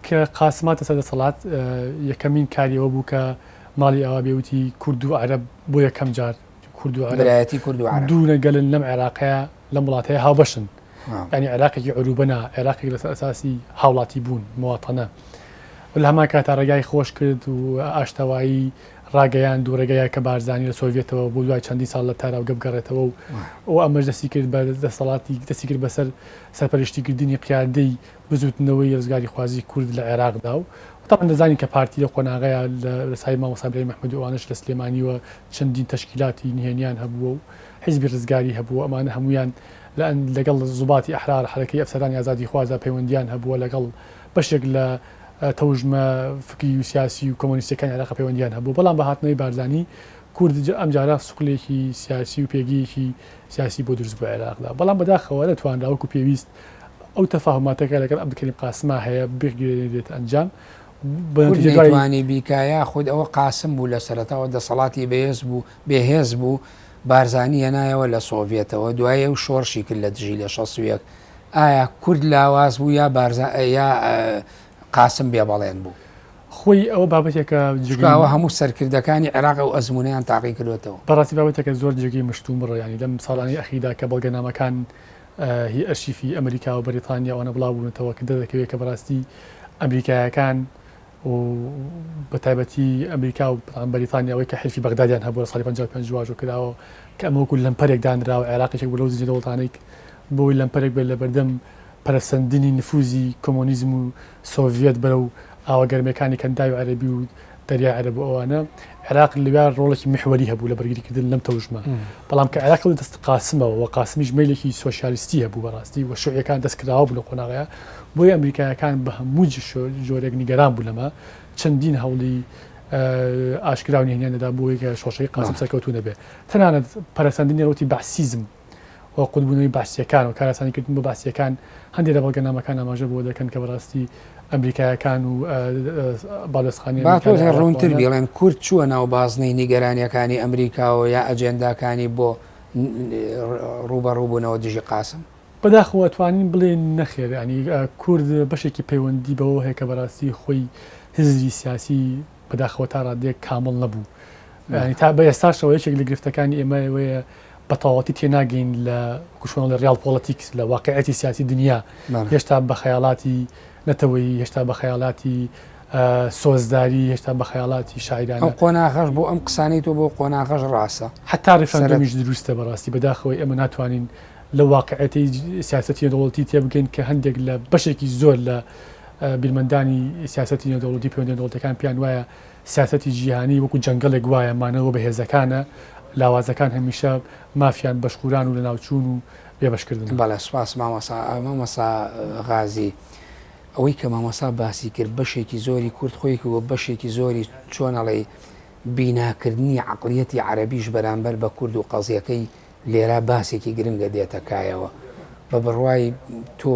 B: کە قاسماتە سەردەسەڵات یەکەمین کاریەوە بوو کە ماڵی ئەوە بێوتی کورد و عەرەب بۆ یەکەم جار کورد و
A: برایەتی کورد و عەرەب
B: دوو نەگەلن لەم عێراقەیە لەم وڵاتەیە هاوبەشن ینی عێراقێکی عروبەنا عێراقێک لەسەر ئەساسی هاوڵاتی بوون مواطنە لە هەمان کاتا ڕێگای خۆش کرد و ئاشتەوایی ڕاگەیان دوورەگەیە کە بارزانانی لە سۆڤێتەوە بۆ دوای چەندی ساڵ لە تاراوگە بگەڕێتەوە و ئەمەش دەستی کرد بە دەسەڵاتی دەستی کرد بەسەر سەرپەرشتیکردنی قیادەی بزوتنەوەی ڕزگاری خوازی کورد لە عێراقدا و تاقن دەزانی کە پارتی لە قۆناغەیە لە سای مامۆستا عەبدوڵای مەحموود و ئەوانش لە سلێمانیوە چەندین تەشکیلاتی نهێنیان هەبووە و حیزبی ڕزگاری هەبووە ئەمانە هەمویان لەگەڵ زوباتی ئەحرار حرەکەی ئەفسەرانی ئازادی خوازە پەیوەندیان هەبووە لەگەڵ بەشێک لە تەوژمە فکری و سیاسی و کۆمۆنیستەکانی عێراق پەیوەندیان هەبوو بەڵام بە هاتنەوەی بارزانی کورد ئەمجارە سوقلێکی سیاسی و پێگەیەکی سیاسی بۆ دروست بۆ عێراقدا بەڵام بەداخەوە دەتوانرا وەکو پێویست ئەو تەفاهماتەکە لەگەڵ عەبدولکەریم قاسما هەیە بگرێت ئەنجام
A: نەیتوانی بیکایە خود ئەوە قاسم بوو لە سەرەتاوە دەسەڵاتی بێهێز بوو بارزانی هێنایەوە لە سۆڤێتەوە دوایە و شۆڕشی کرد لە دژی لە 61 ئایا کورد لاواز بوو یا قاسم بێبەڵێن بوو
B: خۆی ئەوە بابەتێکە
A: جگاوە هەموو سەرکردەکانی عێراق و ئەزمونیان تاقی کردوێتەوە
B: بەڕاستی بابەتێکە زۆر جێگەی مشتومڕە ینی لەم ساڵانی ئەخیدا کە بەڵگەنامەکان هی ئەرشیفی ئەمریکا و بەریتانیا ئەوانە بڵاو بوونەتەوە کە دەکەوێت کە بەڕاستی ئەمریکایەکان و بە تایبەتی ئەمریکا و بەریتانیاوەی کە حلفی بەغدادیان هەبوو لە ساڵی 55 واژۆ کراوە کە ئەمەوەکو لەمپەرێک دانراوە عێراقێک بۆ لەو زیندە دەوڵەتانەی بۆی لەمپەرێک بێت لە بەردەم پەرەسەندنی نفوزی کۆمۆنیزم و سۆڤێت بەرەو ئاوەگەرمەکانی کەنداوی عەرەبی و دەریای عەرەب و ئەوانە عێراق لەوێ ڕۆڵێکی محوەری هەبوو لە بەرگریکردن لەم تەوژمە بەڵام کە عێراق دەست قاسمەوە و قاسمیش مەیلێکی سۆشیالیستی هەبوو بەڕاستی و شوعیەکان دەستکراوە بوو لە قۆناغەیە بۆی ئەمریکایەکان بە هەموو جۆرێک نیگەران بوو لەمە چەندین هەوڵی ئاشکراونی هێنیانەدا بۆی کە شۆشەی قاسم سەرکەوتوو نەبێت تەنانەت پەرەسەندنی ڕوتی بەعسیزم و قوتبوونەوەی باسیەکان و کارەسانیکردن بۆ باسیەکان هەندێک لە بەڵگەنامەکان ئاماژە بۆ دەکەن کە بەڕاستی ئەمریکایەکان و باڵێسخانی
A: ڕوونتر بڵێن کورد چووە ناو بازنەی نیگەرانیەکانی ئەمریکاوە یا ئەجێنداکانی بۆ ڕوبەڕووبوونەوە دژی قاسم
B: بەداخەوە توانین بڵێن نەخێر ینی کورد بەشێکی پەیوەندی بەوە هەیە کە بەڕاستی خۆی هزری سیاسی بەداخەوە تا ڕادێک کامل نەبوو ینی تا بە ئێستاشەوە یەکێک لە گرفتەکانی ئێمەوەیە بەتەواوەتی تێناگەین لە کوشۆن لە ریال پۆلیتیکس لە واقعەتی سیاسی دنیا هێشتا بە خەیاڵاتی نەتەوەی هێشتا بە خەیاڵاتی سۆزداری هێشتا بە خەیاڵاتی شاعرانە
A: ئەو قۆناغەش بۆ ئەم قسانەی تۆ بۆ قۆناغەش ڕاستە
B: حتا ڕێفەندەمیش دروستە بەڕاستی بەداخەوەی ئەمە ناتوانین لە واقعەتی سیاسەتی نێودەوڵەتی تێبگەین کە هەندێک لە بەشێکی زۆر لە بیرمەندانی سیاسەتی نێودەوڵەتی پەیوەندی دەوڵەتەکان پیان وایە سیاسەتی جیهانی وەکو جەنگەڵێک وایە مانەوە بەهێزەکانە لاوازەکان هەمیشە مافیان بەشخوران و لە ناوچوون و بێبەشکردن
A: بەڵێ سوپاس مامەسا غازی ئەوەی کە مامەسا باسی کرد بەشێکی زۆری کورد خۆی و بەشێکی زۆری چۆنەڵێ بیناکردنی عقلیەتی عەرەبیش بەرامبەر بە کورد و قەزیەکەی لێرە باسێکی گرنگە دێتەکایەوە بە بڕوای تۆ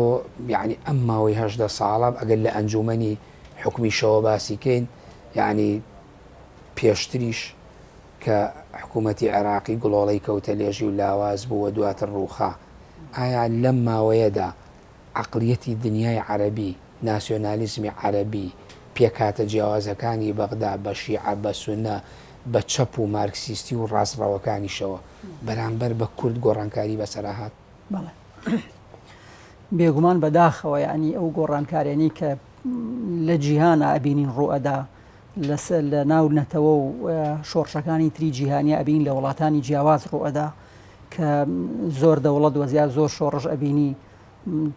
A: یعنی ئەم ماوەی 18 ساڵە ئەگەر لە ئەنجومەنی حکومی شەوە باسیکەین یعنی پێشتریش کە حکوومەتی عێراقی گوڵۆڵەی کەوتە لێژی و لاواز بووە دواتر ڕووخا ئایا لەم ماوەیەدا عقلیەتی دنیای عەرەبی ناسیۆنالیزمی عەرەبی پێکاتە جیاوازەکانی بەغدا بە شیعە بە سونە بە چەپ و مارکسیستی و ڕاستڕەوەکانیشەوە بەرامبەر بە کورد گۆڕانکاری بەسەر هات
C: بەڵێ بێگومان بەداخەوە یعنی ئەو گۆڕانکارێنی کە لە جیهانە ئەبینین ڕوئەدا لە ناو نەتەوە و شۆڕشەکانی تری جیهانیا ئەبین لە وڵاتانی جیاواز ڕوئەدا کە زۆر دەوڵەت وەزیاد زۆر شۆڕش ئەبینی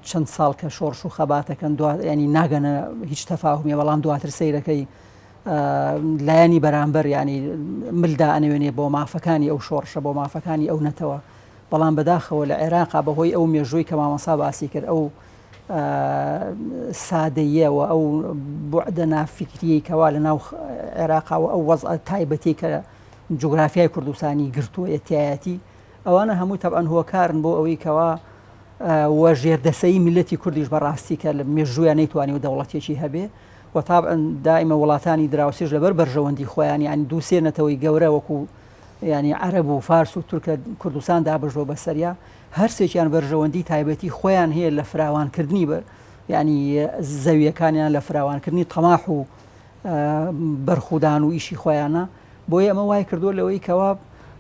C: چەند ساڵ کە شۆڕش و خەباتەکەن ینی ناگەنە هیچ تەفاهمیە بەڵام دواتر سەیرەکەی لایەنی بەرامبەر ینی ملدا ئەنوێنێ بۆ مافەکانی ئەو شۆڕشە بۆ مافەکانی ئەو نەتەوە بەڵام بەداخەوە لە عێراقا بەهۆی ئەو مێژووی کە مامەسا باسی کرد ئەو سادەیەوە ئەو بوعدە نافکریی کەوا لە ناو عێراقاوە ئەو وەزع تایبەتی کە جوگرافیای کوردستانی گرتووە ئەتیایەتی ئەوانە هەموو تەبعەن هۆکارن بۆ ئەوەی کەوا وە ژێردەسەی میلەتی کوردیش بەڕاستی کە لە مێژوویان نەیتوانی و دەوڵەتێکی هەبێ و تابعەن دائیمە وڵاتانی دراوسێش لەبەر بەرژەوەندی خۆیان ینی دووسێ نەتەوەی گەورە وەکو ینی عەرەب و فارس و تورکە کوردستان دابژۆ بەسەریا هەرسێکیان بەرژەوەندی تایبەتی خۆیان هەیە لە فراوانکردنی بە ینی زەویەکانیان لە فراوانکردنی تەماح و بەرخودان و ئیشی خۆیانە بۆیە ئەمە وای کردووە لەوەی کەوا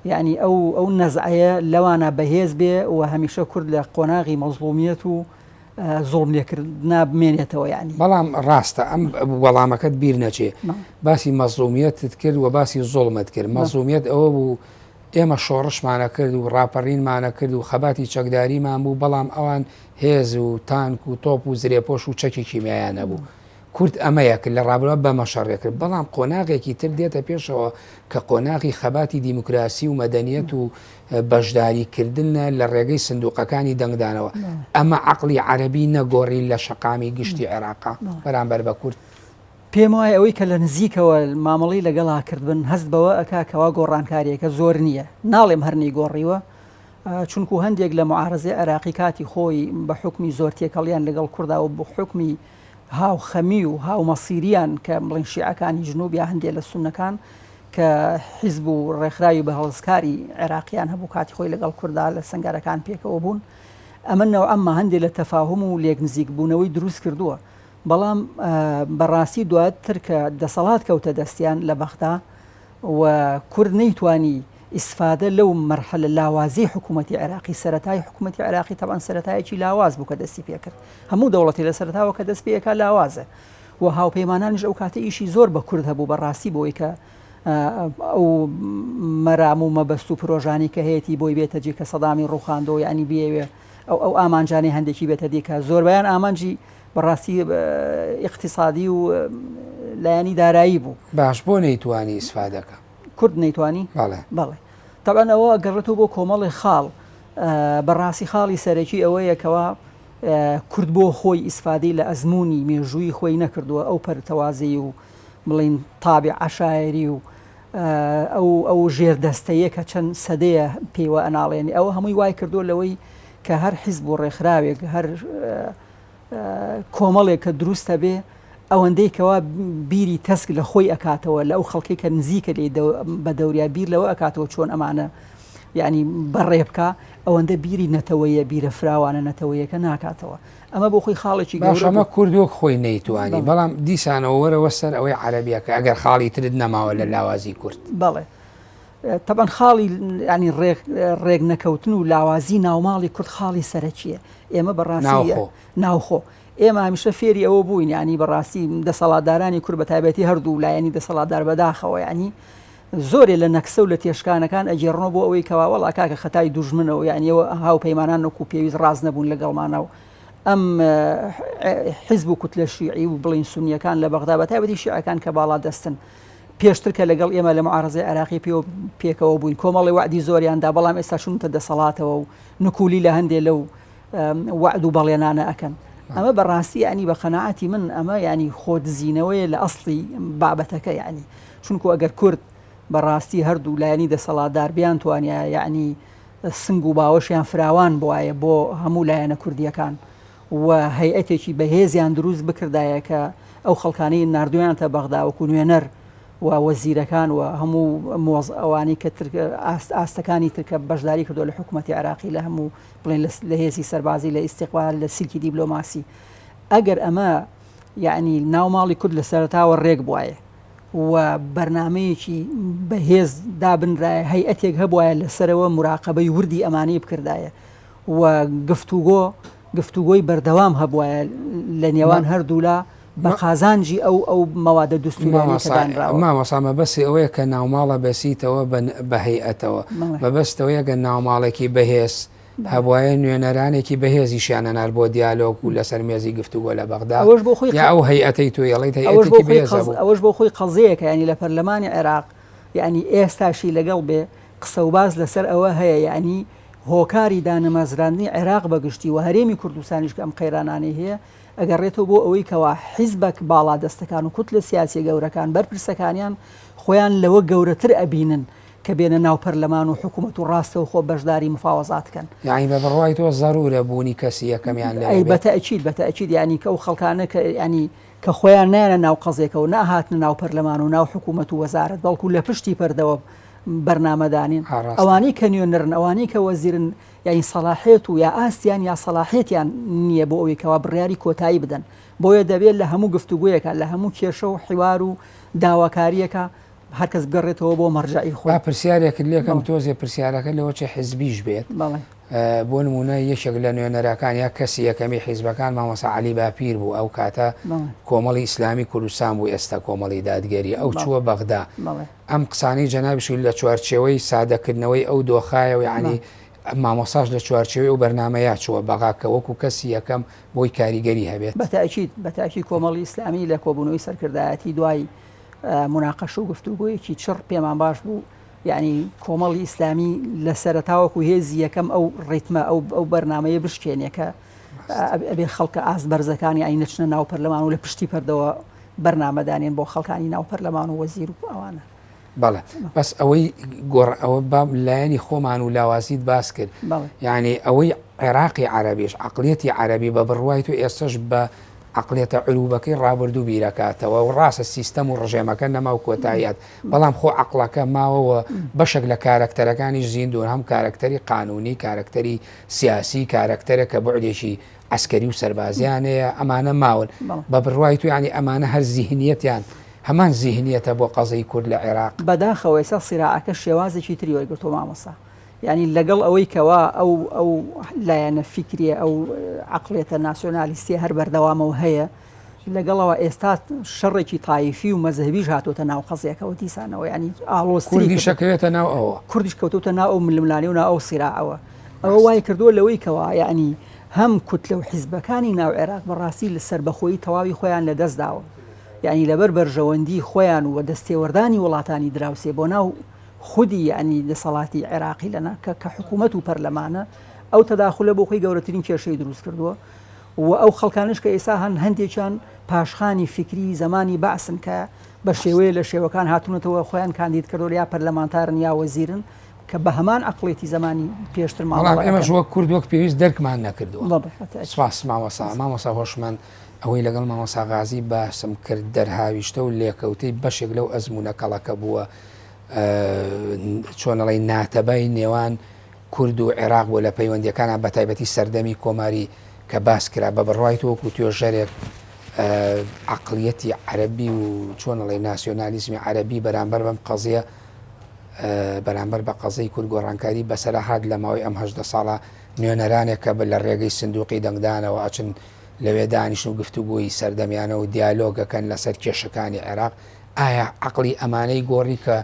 C: یعنی ئەو نەزعەیە لەوانە بەهێز بێ و هەمیشە کورد لە قۆناغی مەزڵومیەت و زۆڵم لێکردنا بمێنێتەوە ینی
A: بەڵام ڕاستە ئەم وەڵامەکەت بیر نەچێ باسی مەزڵومیەتت کرد و باسی زۆڵمت کرد مەزڵومیەت ئەوە بوو ئێمە شۆڕشمانە کرد و ڕاپەڕینمانە کرد و خەباتی چەکداریمان بوو بەڵام ئەوان هێز و تانک و تۆپ و زرێپۆش و چەکی کیمیایان نەبوو کورد ئەمەیەکرد لە ڕابرەوە بە مەشەڕێکرد بەڵام قۆناغێکی تر دێتە پێشەوە کە قۆناغی خەباتی دیموکراسی و مەدەنیەت و بەشداریکردنە لە ڕێگەی سندوقەکانی دەنگدانەوە ئەمە عەقڵی عەرەبی نەگۆڕی لە شەقامی گشتی عێراقا بەرامبەر بە کورد
C: پێم وایە ئەوەی کە لە نزیکەوە مامەڵی لەگەڵا کردبن هەست بەوە ئەکاکەوا گۆڕانکاریەکە زۆر نییە ناڵێم هەرنی گۆڕیوە چونکو هەندێک لە معارزەی عێراقی کاتی خۆی بە حکمی زۆر تێکەڵیان لەگەڵ کورددا و بە حکمی هاو خەمی و هاو مەسیریان کە بڵین شیعەکانی جنوب یا هەندێک لە سونەکان کە حیزب و ڕێکخراوی بە هەڵسکاری عێراقیان هەبوو کاتی خۆی لەگەڵ کورددا لە سەنگەرەکان پێکەوە بوون ئەمەنەوە ئەمما هەندێک لە تەفاهم و لێک نزیک بوونەوەی دروست کردووە بەڵام بەڕاستی دواتر کە دەسەڵات کەوتە دەستیان لە بەغدا و کورد نەیتوانی ئیسفادە لەو مەرحلە لاوازی حکوومەتی عێراقی سەرەتای حکوومەتی عێراقی تەبەن سەرەتایەکی لاواز بوو کە دەستی پێکرد هەموو دەوڵەتی لە سەرەتاوە کە دەست پێەکە لاوازە و هاوپەیمانانیش ئەو کاتە ئیشی زۆر بە کورد هەبوو بەڕاستی بۆی کە ئەو مەرام و مەبەست و پرۆژانی کە هەیەی بۆی بێتە جێ کە سەدامی ڕوخاندەوە ینی بێوێ ئەو ئامانجانی هەندێکی بێتە دیکە زۆربیان ئامانجی بەڕاستی اقتصادی و لایەنی دارایی بوو
A: باش بۆ نەیتوانی ئیسفادەکە
C: کورد نەیتوانی بەڵێ طبعاً ئەوە گەڕێتەوە بۆ کۆمەڵی خاڵ بەڕاستی خاڵی سەرەکی ئەوەیەکەوە کورد بۆ خۆی ئیسفادەی لە ئەزمموی مێژووی خۆی نەکردووە ئەو پەرتەوازی و بڵین تابع عشایری و ئەو ژێردەستەیە کە چەند سەدەیە پێوە ئەناڵێنی ئەوە هەمووی وای کردو لەوەی کە هەر حیزب و ڕێکخراوێک هەر کۆمەڵێک کە دروستە بێ ئەوەندەی کەوا بیری تەسک لە خۆی ئەکاتەوە لە ئەو خەڵکی کە نزیکە لێ بە دەوریا بیر لەوە ئەکاتەوە چۆن ئەمانە ینی بەڕێ بکە ئەوەندە بیری نەتەوەیە بیرە فراوانە نەتەوەیەکە ناکاتەوە ئەمە بۆ خۆی خاڵێکی
A: باشەمە کوردۆک خۆی نەیتوانی بەڵام دیسانەوە وەرەوە سەر ئەوەی عەرەبیەکە ئەگەر خاڵی ترت نەماوە لە لاوازی کورد
C: بەڵێ تەبەن خاڵی ینی ڕێک نەکەوتن و لاوازی ناوماڵی کورد خاڵی سەرەکیە ئێمە بەڕاستی ناوخۆ ئێمە هەمیشە فێری ئەوە بووین ینی بەڕاستی دەسەڵاتدارانی کورد بە تایبەتی هەردوو لایەنی دەسەڵاتدار بەداخەوە ینی زۆرێ لە نەکسە و لە تێشکانەکان ئەجێڕنەوە بۆ ئەوەی کەواوەڵا کاکە خەتای دوژمنەوە یانیەوە هاوپەیمانان وەکو پێویست ڕاز نەبوون لەگەڵمانە و ئەم حیزب و کوتلە شیعی و بڵین سونیەکان لە بەغدا بە تایبەتی شیعەکان کە باڵا دەستن پێشتر کە لەگەڵ ئێمە لە معارەزەی عێراقی پێکەوە بووین کۆمەڵی وعدی زۆریاندا بەڵام ئێستا چونتە دەسەڵاتەوە و نکولی لە هەندێک لەو وعد و بەڵێنانە ئەکەن ئەمە بەڕاستی ینی بە قەناعەتی من ئەمە ینی خۆدزیینەوەی لە ئەسڵی بابەتەکە یعنی چونکو ئەگەر کورد بەڕاستی هەردوو لایەنی دەسەڵاتدار بیان توانیا یعنی سنگ و باوەشیان فراوان بواە بۆ هەموو لایەنە کوردیەکان و هەیئەتێکی بەهێزیان دروست بکردایە کە ئەو خەڵکانەی نردویانتە بەغدا وەکو نوێنەر و وەزیرەکان و هەموو ئەوانی کە ئاستەکانی ترکە بەشداری کردو لە حکوومەتی عێراقی لە هەموو بڵێن لە هێزی سەربازی لە ئیستیقبال لە سلکی دیبلۆماسی ئەگەر ئەمە یعنی ناوماڵی کورد لە سەرتاوە ڕێک بواە و بەرنمەیەکی بەهێز دابنرایە هەیئەتێک هەبواە لەسەرەوە مراقبەی وردی ئەمانەی بکردایە و گفتوگۆی بەردەوام هەبواە لە نێوان هەردوولا بە قازانجی ئەو مەوادە دوستوریانەکەدانراوە
A: مامەسامە بەسی ئەوەیە کە ناوماڵە بەسیتەوە بە هەیئەتەوە بەبەستەوەیە گە ناوماڵێکی بەهێز هەبواە نوێنەرانێکی بەهێزیشیانە نار بۆ دیالۆگ و لەسەر مێزی گفتوگۆ لە بەغدا ئەو هەیئەتەی توی ئەڵێیت
C: ئەوەش بۆ خۆی قەزەیەکە ینی لە پەرلەمانی عێراق یعنی ئێستاشی لەگەڵ بێ قسە و باز لەسەر ئەوە هەیە یعنی هۆکاری دانەمەزراندنی عێراق بەگشتی و هەرێمی کوردستانیش کە ئەم قەیرانانەی هەیە ئەگەڕێتەوە بۆ ئەوەی کەوا حیزبەک باڵا دەستەکان و کوت لە سیاسی گەورەکان بەرپرسەکانیان خۆیان لەوە گەورەتر ئەبینن کە بێنە ناو پەرلەمان و حکوومەت و ڕاستە و خۆ بەشداری مفاوەزاتکەن
A: یعنی بە بڕوای تۆ زەرورە بوونی کەسی یەکەمیان لە
C: بەتەئکید ینی کە ئەو خەڵکانە کە ینی کە خۆیان نایەنە ناو قەزێکە و ناهاتنە ناو پەرلەمان و ناو حکوومەت و وەزارەت بەڵکو لە پشتی پەردەوە بەرنامەدانین ئەوانەی کە نوێنەرن ئەوانەی کە وەزیرن یعنی سەلاحێت و یا ئاستیان یا سەلاحێتیان نییە بۆ ئەوەی کەوا بڕیاری کۆتایی بدەن بۆیە دەبێت لە هەموو گفتوگویەکە لە هەموو کێشە و حیوار و داواکاریەکە هەرکەس بگەڕێتەوە بۆ مەرجعی خۆی
A: پرسیارێکت لێکم تۆزێ پرسیارەکە لەوە چه حیزبیش بێت بۆ نمونە یەکێک لە نوێنەرەکان یا کەسی یەکەمی حیزبەکان مامۆستا عەلی باپیر بوو ئەو کاتە کۆمەڵی ئیسلامی کوردستان بوو ئێستا کۆمەڵی دادگەری ئەو چووە بەغدا ئەم قسانەی جەنابیش لە چوارچێوەی سادەکردنەوەی ئەو دۆخایە و یعنی مامۆساژ لە چوارچێوەی و بەرنمەیە چووە بەغاکە وەکو کەسی یەکەم بۆی کاریگەری هەبێت
C: بەتاکی کۆمەڵی ئیسلامی لە کۆبوونەوەی سەرکردایەتی دوای مناقەش و گفتوگۆیەکی چڕ پێمان باش بوو یعنی کۆمەڵی ئیسلامی لە سەرتاوەکو هێزی یەکەم ئەو ڕیتمە ئەو بەرنمەیە بشکێنێکە ئەبێ خەڵکە ئاست بەرزەکانی ئەی نەچنە ناو پەرلەمان و لە پشتی پەردەوە بەرنامەدانێن بۆ خەڵکانی ناو پەرلەمان و وەزیر و ئەوانە
A: بەڵێ بەس ئەوەی ئەوە با لایەنی خۆمان و لاوازیت باس کرد یعنی ئەوەی عێراقی عەرەبیش عەقڵیەتی عەرەبی بە بڕوای تو ئێستش بە عقلێتە عروبەکەی ڕابردوو بیرەکاتەوە و ڕاستە سیستەم و ڕژێمەکە نەما و کۆتاییات بەڵام خۆ عقلەکە ماوەوە بەشێک لە کارکتەرەکانی زیندوون هەم کارکتەری قانونی کارکتەری سیاسی کارکتەرە کە بۆعدێکی عسکەری و سەربازیانەیە ئەمانە ماون بە بڕوای تو ینی ئەمانە هەر زیهنیەتیان هەمان زیهنیەتە بۆ قەزەی کورد لە عێراق
C: بەداخەوە ئێستا سیراعەکە شێوازێکی تری وەرگرتۆ مامۆستا ینی لەگەڵ ئەوەی کەوا ئەو لایەنە فیکریە ئەو عقلێتە ناسیۆنالیستی هەر بەردەوامەوە هەیە لەگەڵەوە ئێستا شەڕێکی تایفی و مەزهبیش هاتوۆتە ناو قەزیەکەەوە دیسانەوە ینی
A: ئالۆستی شەکەوێتە ناو ئەوە
C: کوردیش کەوتوتە ناو ئەو ململانی و ناو ئەو سیراعەوە ئەوە وای کردووە لەوەی کەوا یعنی هەم کوتلە و حیزبەکانی ناو عێراق بەڕاستی لە سەربەخۆیی تەواوی خۆیان لە دەستداوە یعنی لەبەر بەرژەوەندی خۆیان و دەستێوەردانی وڵاتانی دراوسێ بۆ ناو خودی ینی دەسەڵاتی عێراقی لەنا کە حکوومەت و پەرلەمانە ئەو تەداخلە بۆ خۆی گەورەترین کێشەی دروست کردووە و ئەو خەڵکانش کە ئێستا هەندێکیان پاشخانی فکری زمانی بەعسن کە بە شێوەیە لە شێوەکان هاتوونەتەوە خۆیان کاندید کردو یا پەرلەمانتارن یا وەزیرن کە بە هەمان عقڵێتی زمانی پێشتر
A: ئێمەش وەک کورد وەک پێویست دەرکمان نەکردووە سپاس مامۆسا هۆشمەند ئەوەی لەگەڵ مامۆسا غازی باسم کرد دەرهاویشتە و لێکەوتەی بەشێک لەو ئەزمونە کەڵەکە بووە چۆنەڵی ناتەبای نێوان کورد و عێراق بۆ لە پەیوەندیەکانە بە تایبەتی سەردەمی کۆماری کە باس کرا بە بڕوای تۆوەکو توێژەرێک عقلیەتی عەرەبی و چۆنەڵی ناسیۆنالیزمی عەرەبی بەرامبەر بەم قەزیە بەرامبەر بە قەزەی کورد گۆڕانکاری بەسەرهات لە ماوەی ئەم 18 ساڵە نوێنەرانێک کە لە ڕێگەی سندوقی دەنگدانەوە ئەچن لەوێ دانیشن و گفتوگۆی سەردەمیانە و دیالۆگەکەن لەسەر کێشەکانی عێراق ئایا عقلی ئەمانەی گۆڕی کە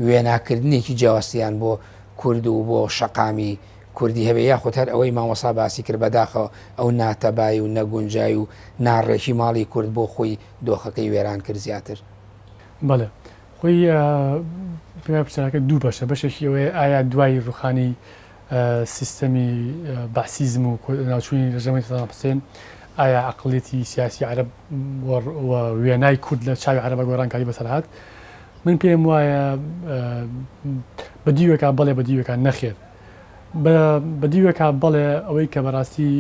A: وێناکردنێکی جیاوازیان بۆ کورد و بۆ شەقامی کوردی هەبێ یاخود هەر ئەوەی مامۆسا باسی کرد بەداخەوە ئەو ناتەبای و نەگونجای و ناڕێکی ماڵی کورد بۆ خۆی دۆخەکەی وێران کرد زیاتر
B: بەڵێ خۆی پێچەکە دوو بەشە بەشێکی ئەوەیە ئایا دوای ڕوخانی سیستەمی بەعسیزم و ناوچوونی ڕژەمەی سەدام حوسێن ئایا عقڵێتی سیاسی عەرەب وێنای کورد لە چاوی عەرەبە گۆڕانکاری بەسەرهات من پێم وایە بەدیوێکا بەڵێ بەدیوێکا نەخێر بەدیوێکا بەڵێ ئەوەی کە بەڕاستی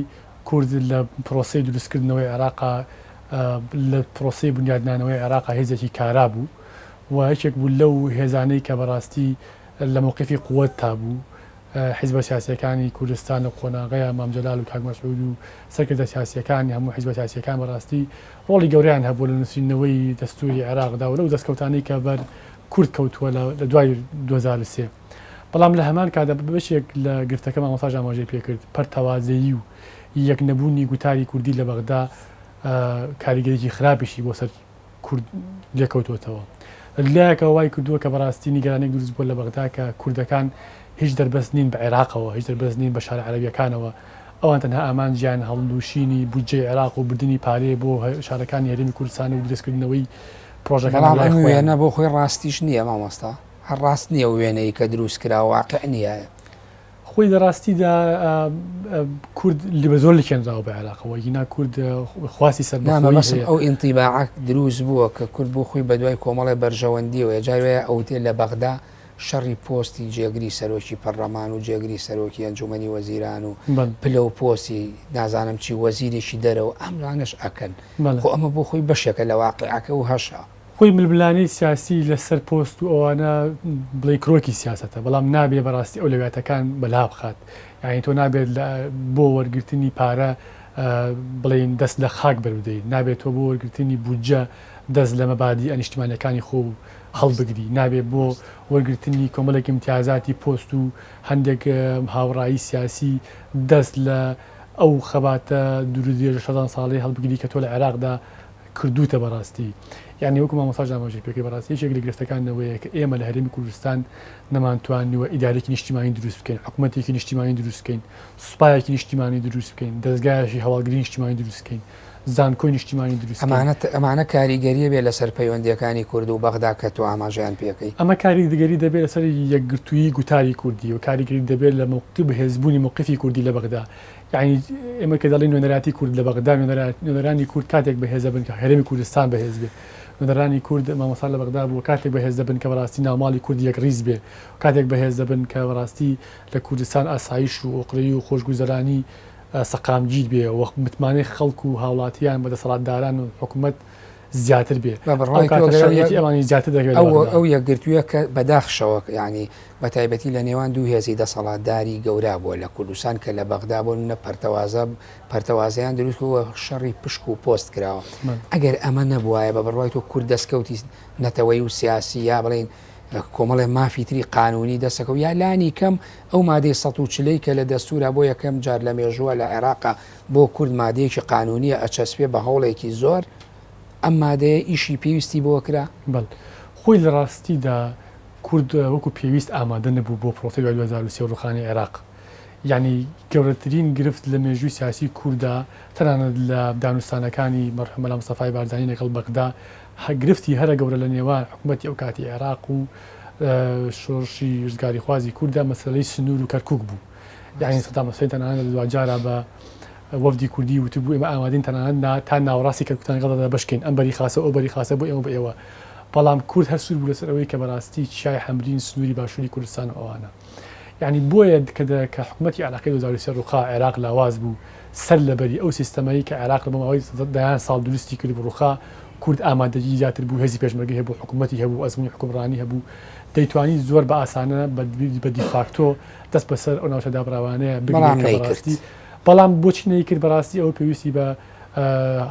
B: کورد لە پرۆسی دروستکردنەوەی عێراقا لە پرۆسی بنیادنانەوەی عێراقا هێزێکی کارا بوو و هیچێک بوو لەو هێزانەی کە بەڕاستی لە موقفی قووەت تا بوو حیزبە سیاسیەکانی کوردستان و قۆناغەیە مام جەلال و کاک مەسعود و سەرکردە سیاسیەکانی هەموو حیزبە سیاسیەکان بەڕاستی ڕۆڵی گەورەیان هەبوو لە نووسینەوەی دەستوری عێراقدا و لەو دەستکەوتانەی کە بەر کورد کەوتووە لە دوای 2023 بەڵام لە هەمان کادا بەشێک لە گرفتەکە مامۆستا ئاماژەی پێکرد پەرتەوازەیی و یەک نەبوونی گوتاری کوردی لە بەغدا کاریگەریی خراپیشی بۆ سەر کورد لێکەوتوتەوە لایەکەوە وای کردووە کە بەڕاستی نیگەرانێک دروست بووە لە بەغدا کە کوردەکان هیچ دەربەست نین بە عێراقەوە هیچ دەربەست نین بە شارە عەرەبیەکانەوە ئەوان تەنها ئامان گیان هەڵدوشینی بودجەی عێراق و بردننی پارێ بۆ شارەکانی هەرێمی کوردستان و دەستکردنەوەی پرۆژەکان
A: وێنە بۆ خۆی ڕاستیش نییە مامۆستا هەر ڕاست نییە وێنەی کە دروست کرا واقع نییە
B: خۆی لە ڕاستیدا کورد لی بە زۆر لێکێنراوە بە عێراقەوە ینا کورد خواستی سەرمەسم
A: ئەو ئینتیباعەک دروست بووە کە کورد بۆ خۆی بەدوای کۆمەڵی بەرژەوەندیەوە جاوەیە ئەوتێ لە بەغدا شەڕی پۆستی جێگری سەرۆکی پەرلەمان و جێگری سەرۆکی ئەنجومەنی وەزیران و پلە و پۆسی نازانم چی وەزیرێکی دەرەوە ئەمرانش ئەکەن خۆ ئەمە بۆ خۆی بەشێکە لە واقعەکە و هەشە
B: خۆی ململانەی سیاسی لەسەر پۆست و ئەوانە بڵێ کرۆکی سیاسەتە بەڵام نابێ بەڕاستی ئەو لەوێتەکان بەلا بخات یعنی تۆ نابێت بۆ وەرگرتنی پارە بڵێن دەست لە خاک بەرودەیت نابێت تۆ بۆ وەرگرتنی بودجە دەست لە مەبادی ئەنیشتمانەکانی خۆ هەڵبگری نابێت بۆ وەرگرتنی کۆمەڵێک امتیازاتی پۆست و هەندێک هاوڕایی سیاسی دەست لە ئەو خەباتە دوورودێژە 16 ساڵی هەڵبگری کە تۆ لە عێراقدا کردوتە بەڕاستی یعنی وەکو مامۆساژامەژی پێکەی بەڕاستی یەکێک لە گرفتەکانەوەیە کە ئێمە لە هەرێمی کوردستان نەمانتوانیوە ئیدارێکی نیشتیمانی دروست بکەین، حکوومەتێکی نیشتیمانی دروست بکەین، سوپایەکی نیشتیمانی دروست بکەین، دەستگایەکی هەواڵگری نیشتیمانی دروست بکەین، زانکۆی نیشتیمانی دروست
A: ئەمانە کاریگەریە بێ لەسەر پەیوەندیەکانی کورد و بەغدا کە تو ئاماژیان پێەکەی.
B: ئەمە کاریگەری دەبێت لەسەر یەکگرتووی گوتاری کوردی و کاریگەری دەبێت لە موقعی بەهێزبوونی موقفی کوردی لە بەغدا. یعنی ئێمە کە دەڵێن نوێنەراتی کورد لە بەغدا نوێنەرانی کورد کاتێک بەهێز بن کە هەرێمی کوردستان بەهێز بێ، نوێنەرانی کورد مامۆستا لە بەغدا بووە کاتێک بەهێز دەبن کە بەڕاستی ناوماڵی کوردی یەک ڕیز بێ، کاتێک بەهێز دەبن کە بەڕاستی لە کوردستان ئاسایش و ئۆقرەی و خۆشگوزەرانی سەقامگیر بێ و متمانەی خەڵک و هاوڵاتیان بەدەسەڵاتداران و حکوومەت زیاتر بێ ئەمانی زیاتر دەگەێت
A: ئەو یەکگرتوویە کە بەداخشەوە ینی بە تایبەتی لە نێوان دوو هێزی دەسەڵاتداری گەورە بووە لە کوردستان کە لە بەغدا بوون نە پەرتەوازیان دروستەوە شەڕی پشک و پۆست کراوە. ئەگەر ئەمە نەبووایە بە بڕای تۆ کورد دەستکەوتی نەتەوەی و سیاسی یا بڵین کۆمەڵێ مافیتری قانونی دەستەکە و یا لانی کەم ئەو مادەی ١40 کە لە دەستورە بۆ یەکەم جار لە مێژووە لە عێراقا بۆ کورد مادەیەکی قانونیە ئەچەسپێ بە هەوڵێکی زۆر ئەم مادەیە ئیشی پێویستی بۆ کرا.
B: خۆی لە ڕاستیدا کورد وەکو پێویست ئامادە نەبوو بۆ پرۆسی 2023 ڕوخانی عێراق. یعنی گەورەترین گرفت لە مێژووی سیاسی کووردا تەنانەت لە دانوستانەکانی مەرحوم مەلا مستەفای بارزانی لەگەڵ بەغدا گرفتی هەرە گەورە لە نێوان حکوومەتی ئەو کاتی عێراق و شۆڕشی ڕزگاری خوازی کووردا مەسەلەی سنوور و کەرکووک بوو. یعنی سەدام حوسێن تەنانەت لە دوجارە بە وەفدی کوردی وتبوو ئێمە ئامادەین تەنانەت تا ناوەڕاستی کەرکووکتان گەڵدا بەشکەین ئەم بەری خاسە ئەو بەری خاسە بۆ ئێمە بە ئێوە. بەڵام کورد هەر سوور بوو لەسەر ئەوەی کە بەڕاستی چای حەمرین سنووری باشووری کوردستان ئەوانە. یعنی بۆیە کە حکوومەتی عێراقی 2023 ڕووخا عێراق لاواز بوو سەر لەبەری ئەو سیستەمەی کە عێراق لە ماوەی دەیان ساڵ دروستی کرد ڕووخا کورد ئامادەجی زیاتر بوو، هێزی پێشمەرگی هەبوو، حکوومەتی هەبوو، ئەزموونی حکومڕانی هەبوو، دەیتوانی زۆر بە ئاسانە بە دیفاکتۆ دەست بەسەر ئەو ناوچە دابراوانەیە بگرێت. بەڵام بۆچی نەیکرد بەڕاستی ئەو پێویستی بە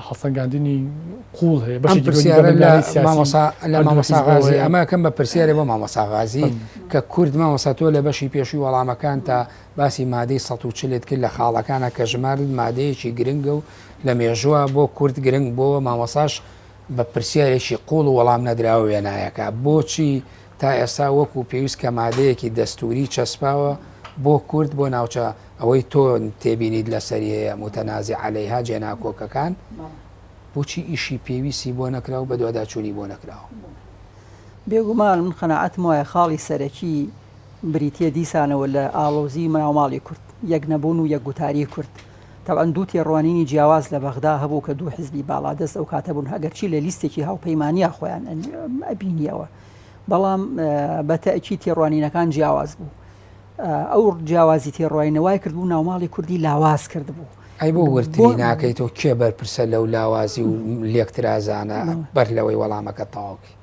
B: هەڵسەنگاندنی قوڵ هەیە
A: لە مامۆساغازی ئەمە کەم بە پرسیارێ بۆ مامۆساغازی کە کورد مامۆستا تۆ لە بەشی پێشووی وەڵامەکان تا باسی مادەی ١40 کرد لە خاڵەکانە کە ژمارد مادەیەکی گرنگە و لە مێژووە بۆ کورد گرنگ بۆ مامۆساش بە پرسیارێکی قوڵ و وەڵام نەدراوە وێنایەکە بۆچی تا ئێستا وەکو پێویست کە مادەیەکی دەستوری چەسپاوە بۆ کورد بۆ ناوچە ئەوەی تۆ تێبینیت لە سەریەیە متەنازی عەلەیها جێناکۆکەکان بۆچی ئیشی پێویستی بۆ نەکراوە بە دوواداچوونی بۆ نەکراوە.
C: بێگومان من قەناعەتم وایە خاڵی سەرەکی بریتیە دیسانەوە لە ئاڵۆزی مناوماڵی کورد یەک نەبوون و یەک گوتاری کورد. تەبەن دوو تێڕوانینی جیاواز لە بەغدا هەبوو کە دوو حزبی باڵادەست ئەو کاتە بوون هەگەرچی لە لیستێکی هاوپەیمانیە خۆیان ئەبینیەوە، بەڵام بە تەئکید تێڕوانینەکان جیاواز بوو. ئەو جیاوازی تێڕوانینەوەی کرد بوو ناوماڵی کوردی لاواز کرد بوو.
A: ئەی بۆ ورتری ناکەیتەوە کێ بەرپرسە لەو لاوازی و لێکترازانە بەر لەوەی وەڵامەکە تاواکی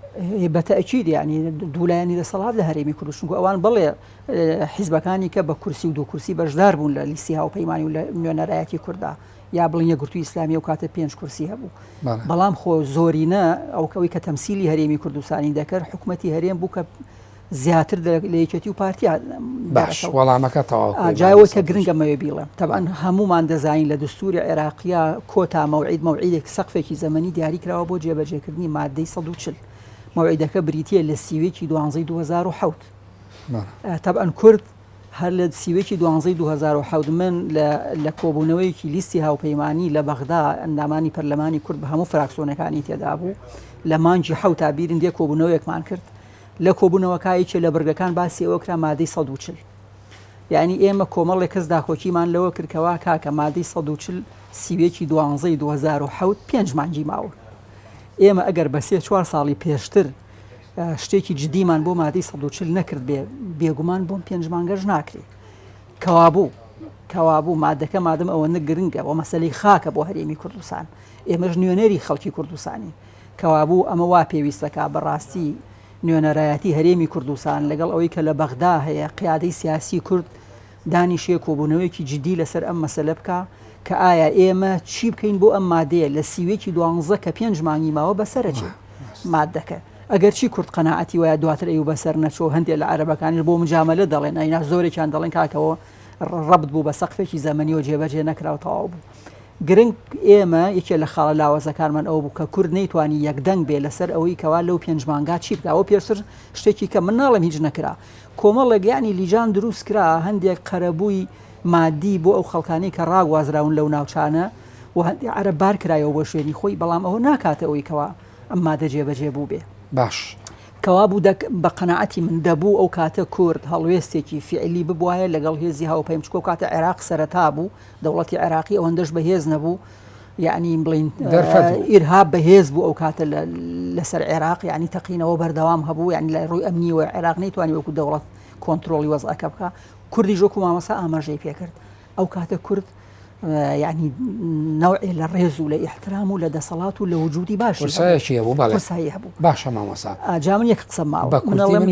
C: بە تەئکید یعنی دوولایانی دەسەڵات لە هەرێمی کوردستان ئەوان بڵێ حیزبەکانی کە بە کورسی و دوو کورسی بەشدار بوون لە لیستی هاوپەیمانی و لە نوێنەرایەتی کووردا یا بڵین یەکگرتووی ئیسلامی و کاتە 5 کورسی هەبوو، بەڵام خۆ زۆرینە ئەوکەوەی کە تەمسیلی هەرێمی کوردستانی دەکرد حکوومەتی هەرێم بوو کە زیاتر لە یەکێتی و پارتیا
A: باش وەڵامەکە تەواو
C: جایەوە کە گرنگەمەوێ بیڵێم. تەبەن هەمومان دەزانین لە دستوری عێراقیە کۆتا مەوعیدێک سەقفێکی زەمەنی دیاری کراوە بۆ جێبەجێکردنی مادەی 140 مەوعیدەکە بریتیە لە سیوێکی 12 2007. تەبەن کورد هەر لە سیوێکی 12 2007 من لە کۆبوونەوەیەکی لیستی هاوپەیمانی لە بەغدا ئەندامانی پەرلەمانی کورد بە هەموو فراکسیۆنەکانی تێدا بوو لە مانجی حەوت تا بیرن دێ کۆبوونەوەیەکمان کرد لە کۆبوونەوەکایەکی لە بەرگەکان باسی ئەوە کرا مادەی 140. یعنی ئێمە کۆمەڵێک کەس داخۆکیمان لەوە کردکەوە کاکە مادەی 140 سیوێکی 12 2007 5 مانجی ماوە. ئێمە ئەگەر بە 3-4 ساڵی پێشتر شتێکی جدیمان بۆ مادەی 140 نەکرد بێگومان بۆم 5 مانگەش ناکرێت. کەوابوو مادەکە مادەم ئەوە نەگرنگە و مەسەلەی خاکە بۆ هەرێمی کوردستان، ئێمەش نوێنەری خەڵکی کوردستانی کەوابوو ئەمە وا پێویستەکە بەڕاستی نوێنەرایەتی هەرێمی کوردستان لەگەڵ ئەوەی کە لە بەغدا هەیە قیادەی سیاسی کورد دانیشێ کۆبوونەوەیکی جدی لەسەر ئەم مەسەلە بکە کە ئایا ئێمە چی بکەین بۆ ئەم مادەیە لە سیوێکی 12 کە 5 مانگی ماوە بەسەرەچێ مادەکە ئەگەر چی کورد قەناعەتی وایە دواتر ئەو بەسەر نەچۆ هەندێک لە عەرەبەکانی بۆ مجاملە دەڵێن ئەینا زۆرێکیان دەڵێن کاکەوە ڕەبت بوو بە سەقفێکی زەمەنی و جێبەجێ نەکراوە تەواو بوو. گرنگ ئێمە یەکێ لە خاڵە لاوەزەکانمان ئەو بوو کە کورد نەیتوانی یەکدەنگ بێ لەسەر ئەوەی کەوا لەو پێنجمانگا چی بکە ئەو پێشتر شتێکی کە من ناڵم هیچ نەکرا کۆمەڵێک یانی لیجان دروست کرا هەندێک قەرەبووی مادی بۆ ئەو خەڵکانی کە ڕاگوازراون لەو ناوچانە و هەندی عەرەب بار کرایەوە بۆ شوێنی خۆی بەڵام ئەوە ناکاتە ئەوەی کەوا ئەم مادە جێبەجێ بوو بێ
A: باش
C: کەوا بوو بە قەناعەتی من دەبوو ئەو کاتە کورد هەڵوێستێکی فعلی ببوایە لەگەڵ هێزی هاوپەیم چکۆ کاتە عێراق سەرەتا بوو دەوڵەتی عێراقی ئەوەندەش بەهێز نەبوو یعنی بڵین ئیرهاب بەهێز بوو ئەو کاتە لەسەر عێراق یعنی تەقینەوە بەردەوام هەبوو یعنی لە ڕووی ئەمنیوە عێراق نەیتوانی وەکو دەوڵەت کۆنتترۆلی وەزعەکە بکە کوردی ژۆکو مامەسا ئاماژەی پێکرد ئەو کاتە کورد یعنی نەوعێ لە ڕێز و لە ئیحترام و لە دەسەڵات و لە وجودی باشی
A: هەبوو باشە مامەسا
C: جا من یەک قسە ماوە منەڵێم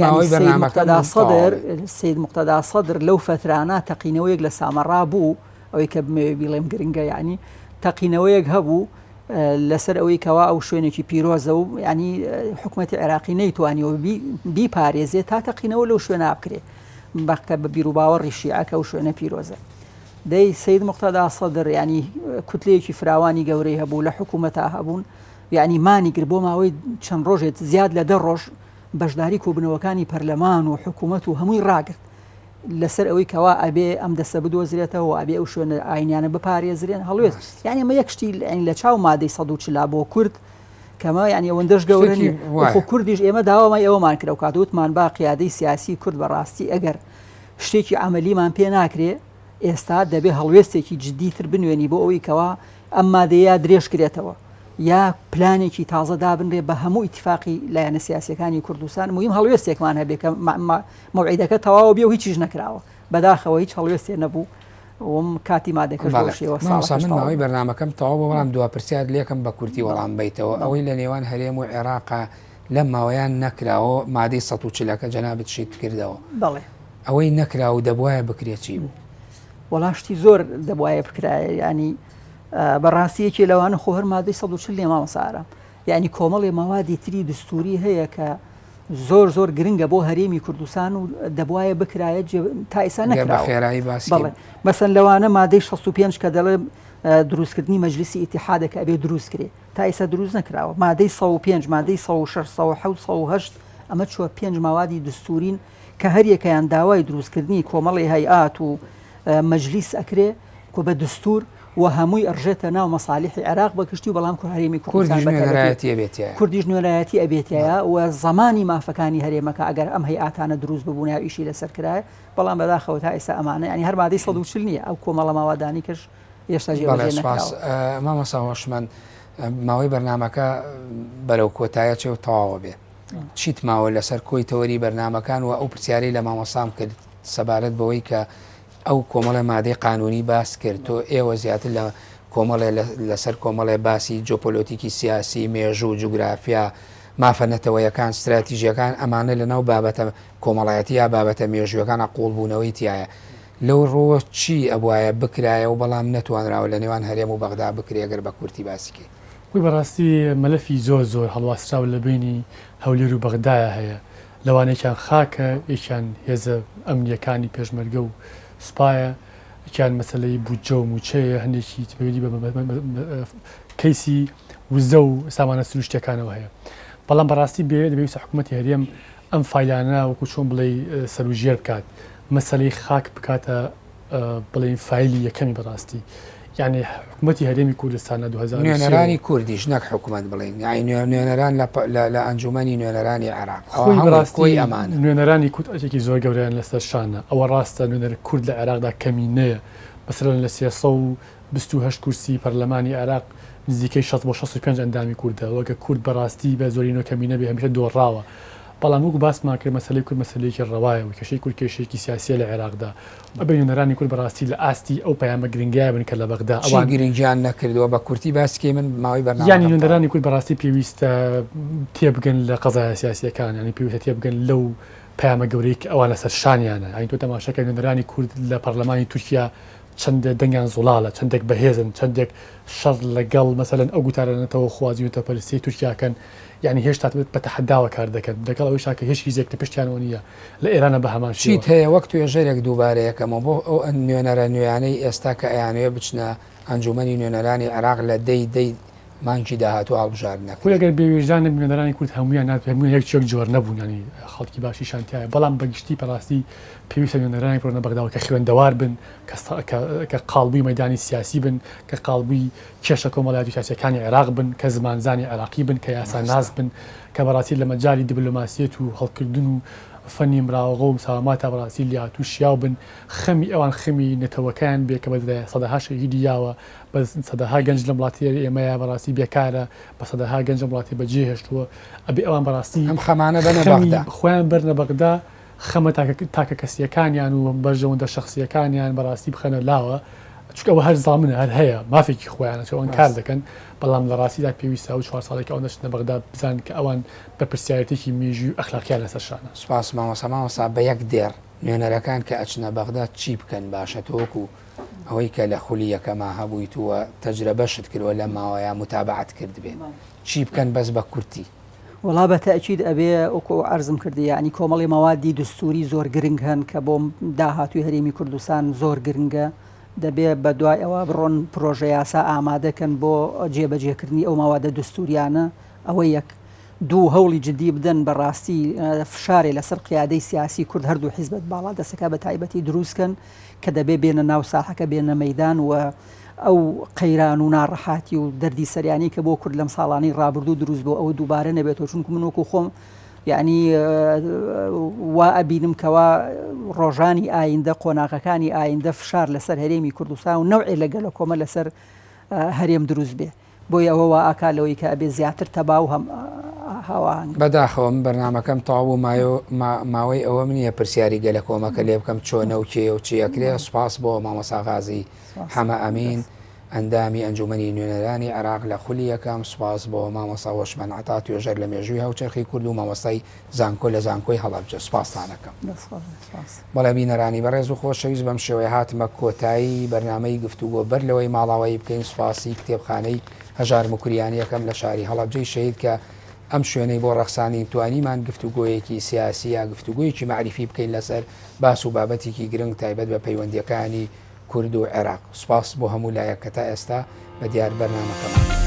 C: سید مقتەدا سەدر لەو فترانە تەقینەوەیەک لە سامەڕا بوو ئەوەی کە بڵێم گرنگە یعنی تەقینەوەیەک هەبوو لەسەر ئەوەی کەوا ئەو شوێنێکی پیرۆزە و ینی حکوومەتی عێراقی نەیتوانیەوە بیپارێزێت تا تەقینەوە لەو شوێنە بکرێ بەکە بە بیر و باوەڕی شیعەکە و شوێنە پیرۆزە دەی سید مقتەدا سەدر ینی کوتلەیەکی فراوانی گەورەی هەبوو لە حکوومەتا هەبوون یعنی مانی گر بۆ ماوەی چەند ڕۆژێت زیاد لە 10 ڕۆژ بەشداری کۆبنەوەکانی پەرلەمان و حکوومەت و هەمووی ڕاگرت لەسەر ئەوەی کەوا ئەبێ ئەم دەستە بدۆزرێتەوە ئەبێ ئەو شوێنە ئاینیانە بپارێزرێن هەڵوێت یعنی ئەمە یەکشتی لە چاو مادەی 140 بۆ کورد کەمە یعنی ئەوەندەش گەورەنی کوردیش ئێمە داوامای ئەوەمان کرد و کاتوتمان با قیادەی سیاسی کورد بەڕاستی ئەگەر شتێکی عملیمان پێ ناکرێ ئێستا دەبێ هەڵوێستێکی جدیتر بنوێنی بۆ ئەوەی کەوا ئەم مادەیە درێژ کرێتەوە یا پلانێکی تازە دابنرێ بە هەموو ئیتفاقی لایەنە سیاسەکانی کوردستان مهم هەڵوێستێکمان هەبێ کە مەوعیدەکە تەواو بێ و هیچیش نەکراوە بەداخەوە هیچ هەڵوێستێ نەبوو وم کاتی مادەکەش
A: ماوەی بەرنامەکەم تەواو بەڵام دوا پرسیار لێکم بە کورتی وەڵام بیتەوە ئەوەی لە نێوان هەرێم و عێراقا لەم ماوەیان نەکراوە مادەی 140ەکە جەنابەت شیت کردەوە
C: بەڵێ
A: ئەوەی نەکرا و دەبوایە بکرێت چی بوو
C: وەڵاشتی زۆر دەبوایە بکرایە ینی بەڕاستیەکی لەوانە خۆ هەر مادەی 140 لێ مامەسارە یعنی کۆمەڵی ماوادی تری دستوری هەیە کە زۆر گرنگە بۆ هەرێمی کوردستان و دەبوایە بکرایە تا ئێستا نەکراوە
A: خێرایی باسی
C: بەڵێ مەسەن لەوانە مادەی 65 کە دەڵێ دروستکردنی مەجلیسی ئیتیحادەکە ئەبێ دروست کرێ تا ئێستا دروست نەکراوە مادەی 105 مادەی 106 107 ئەمە چوە 5 ماوادی دستورین کە هەر یەکەیان داوای دروستکردنی کۆمەڵی هەیئات و مەجلیس ئەکرێ کۆ بە دستور و هەمووی ئەڕژێتە ناو مەسالیحی عێراق بەگشتی و بەڵام هەرێمی کوردیش نوێنەرایەتی ئەبێتایە و زمانی مافەکانی هەرێمەکە ئەگەر ئەم هەیئاتانە دروست ببوون یا ئیشی لەسەر کرایە بەڵام بەداخەوە تا ئێستا ئەمانە ینی هەر مادەی 140 نییە ئەو کۆمەڵە ماوادانی کەش هێشتا جێبەجێ نەکراوە
A: مامۆستا هۆشمەند ماوەی بەرنامەکە بەرەو کۆتایە چێ و تەواوە بێ چیت ماوە لەسەر کۆی تەوەری بەرنامەکان و ئەو پرسیارەی لە مامۆسام کرد سەبارەت بەوەی کە ئەو کۆمەڵە مادەی قانونی باس کرد تۆ ئێوە زیاتر لە کۆمەڵێ لەسەر کۆمەڵێ باسی جۆپۆلۆتیکی سیاسی مێژوو و جوگرافیا مافەنەتەوەیەکان استراتیژیەکان ئەمانە لە ناو بابەتە کۆمەڵایەتی یا بابەتە مێژووەکانە قوڵبوونەوەی تایە لەو ڕۆوە چی ئەبواە بکرایە و بەڵام نەتوانراوە لە نێوان هەرێم و بەغدا بکرێگەر بە کورتی باسیکە
B: وی بەڕاستی مەلەفی زۆر هەڵواستراوە لە بینی هەولێر و بەغدایە هەیە لەوانێکیان خاکە یەکیان هێزە ئەمنیەکانی پێشمەرگە و سوپایە یەکیان مەسەلەی بودجە و موچەیە هەندێکی تبێتی بە کەیسی وزە و سامانە سروشتەکانەوە هەیە بەڵام بەڕاستی دەبێت حکوومەتی هەرێم ئەم فایلانە وەکو چۆن بڵێ سەروژێر بکات مەسەلەی خاک بکاتە بڵێن فایلی یەکەمی بەڕاستی یعنی حکوومەتی هەرێمی کوردستانە 2000
A: نوێنەرانی کوردیش نەک حکوومەت بڵێن نوێنەران لە ئەنجومەنی نوێنەرانی عێراق
B: ڕاستی ئەمانە نوێنەرانی کورد ئەجێکی زۆر گەوریان لەسەر شانە ئەوە ڕاستە نوێنەر کورد لە عێراقدا کەمی نەیە مەسەلەن لە 328 کورسی پەرلەمانی عێراق نزیکەی 60 بۆ 65 ئەندامی کووردە وەکە کورد بەڕاستی بە زۆرینەوە کەمی نەبێ هەمیشە دۆڕاوە بەڵام وەکو باسمان کرد مەسەلەی کورد مەسەلەیەکی ڕەوایە و کێشەی کورد کێشەیەکی سیاسیە لە عێراقدا ئەبێ نوێنەرانی کورد بەڕاستی لە ئاستی ئەو پەیامە گرنگیە بن کە لە بەغدا
A: ئەوان گرنگیان نەکردووە بە کورتی باسکەی من ماوەی بەرنامە
B: یعنی نوێنەرانی کورد بەڕاستی پێویستە تێبگەن لە قەزایە سیاسیەکان ینی پێویستە تێبگەن لەو پەیامە گەورەی کە ئەوان لەسەر شانیانە ئەین تۆ تەماشاکە نوێنەرانی کورد لە پەرلەمانی تورکیا چەند دەنگیان زوڵاڵە چەندێک بەهێزن چەندێک شەڕ لەگەڵ مەسەلەن ئەو گوتارانەتەوە خوازی و تەپەرستی تورکیاکەن یعنی هێشتا بە تەحەداوە کار دەکەن دەگەڵ ئەوەی شاکە هیچ هیزێک پشتیانەوە نییە لە ئێرانە بە هەمان
A: چیت هەیە وەک توێژەرێک دووبارەیەکەمەوە بۆ ئەو نوێنەرە نوێیانەی ئێستا کە ئەیانوێ بچنە ئەنجومەنی نوێنەرانی عێراق لە دەی مانگی داهاتوو هەڵبژاردنەکە
B: خۆی ئەگەر بێوێژان نوێنەرانی کورد هەمویان نات هەموو یەک جۆر نەبوونانی خەڵکی باشی شانتیایە بەڵام بەگشتی پەڕاستی پێویستە نوێنەرانی پڕۆنە بەغداوە کە خوێندەوار بن کە قاڵبووی مەدانی سیاسی بن کە قاڵبووی کێشە کۆمەڵایەتی سیاسیەکانی عێراق بن کە زمانزانی عێراقی بن کە یاساناز بن کە بەڕاستی لە مەجای دیبلۆماسیەت و هەڵکردن و فەنی مراوەغە و مساواماتە بەڕاستی لاتوو شیاو بن خەمی ئەوان خەمی نەتەوەکان بێ کە بە سەدەها شەهیدی یاوە بە سەدەها گەنج لە وڵاتی ئێمەیە بەڕاستی بێکارە بە سەدەها گەنج وڵاتی بەجێهێشتووە ئەبێ ئەوان بەڕاستی
A: ئەم خەمانە بەنە بەغدا
B: خۆیان بەرنە بەغدا خەمە تاکە کەسیەکانیان و بەرژەوەندە شخصیەکانیان بەڕاستی بخەنە لاوە چونکەوە هەر زامنە هەر هەیە مافێکی خۆیانەوەن کار دەکەن بەڵام لە ڕاستیدا پێویستە و 4 ساڵێکی ئەو نەچنە بەغدا بزان کە ئەوان بە پرسیارەتێکی مێژی و ئەخلاقیان لەسەرشانە.
A: سوپاس مامۆسا بە یەک دێر نوێنەرەکان کە ئەچنە بەغدا چی بکەن باشە تۆکو ئەوەی کە لە خولی یەکەما هەبوویتووە تەجربەشت کردووە لە ماوەیە متابعەت کرد بێن چی بکەن بەس بە کورتی؟
C: وڵا بە تەئکید ئەبێ ئەوکۆ عەرزم کردی یعنی کۆمەڵی مەوادی دستوری زۆر گرنگ هەن کە بۆ داهاتووی هەرێمی کوردستان زۆر گرنگە دەبێت بە دوای ئەوە بڕۆن پرۆژە یاسا ئامادەکەن بۆ جێبەجێکردنی ئەو ماوادە دستوریانە ئەوە یەک دوو هەوڵی جدی بدەن بەڕاستی فشارێ لەسەر قیادەی سیاسی کورد هەردوو حیزبەت باڵا دەسەکە بە تایبەتی دروستکەن کە دەبێ بێنە ناو ساحەکە بێنە مەیدان و ئەو قەیران و ناڕەحاتی و دەردی سەریانی کە بۆ کورد لەم ساڵانی ڕابردوو دروست بۆ ئەوە دووبارە نەبێتەوە چونکو من وەکو خۆم یعنی وا ئەبینم کەوا ڕۆژانی ئایندە قۆناغەکانی ئایندە فشار لەسەر هەرێمی کوردستان و نەوعێ لەگەڵ کۆمە لەسەر هەرێم دروست بێ بۆی ئەوە وا ئاکالەوەی کە ئەبێ زیاتر تەباو هەم هاوانگ
A: بەداخەوە من بەرنامەکەم تەواو ماوەی ئەوە منیە پرسیاری گەلە کۆمەکە لێ بکەم چۆنە و کێ و چیەکرێ سوپاس بۆ مامۆستا غازی حەمە ئەمین ئەندامی ئەنجومەنی نوێنەرانی عێراق لە خولی یەکەم سوپاس بۆ مامۆستا وەشمەن عەتا توێژەر لە مێژووی هەوچەرخی کورد و مامۆستای زانکۆ لە زانکۆی هەڵەبجە سوپاستانەکەم. بەڵێ بینەرانی بەڕێز و خۆشەویست بەم شێوەیە هاتمە کۆتایی بەرنامەی گفتوگۆ بەر لەوەی ماڵاوایی بکەین سوپاسی کتێبخانەی هەژار مکوریانیەکەم لە شاری هەڵەبجەی شەهید کە ئەم شوێنەی بۆ ڕەخسانی توانیمان گفتوگۆیەکی سیاسی یا گفتوگویەکی معریفی بکەین لەسەر باس و بابەتێکی گرنگ تایبەت بە پەیوەندیەکانی کورد و عێراق. سوپاس بۆ هەموو لایەک کە تا ئێستا بە دیار بەرنامەکەمان.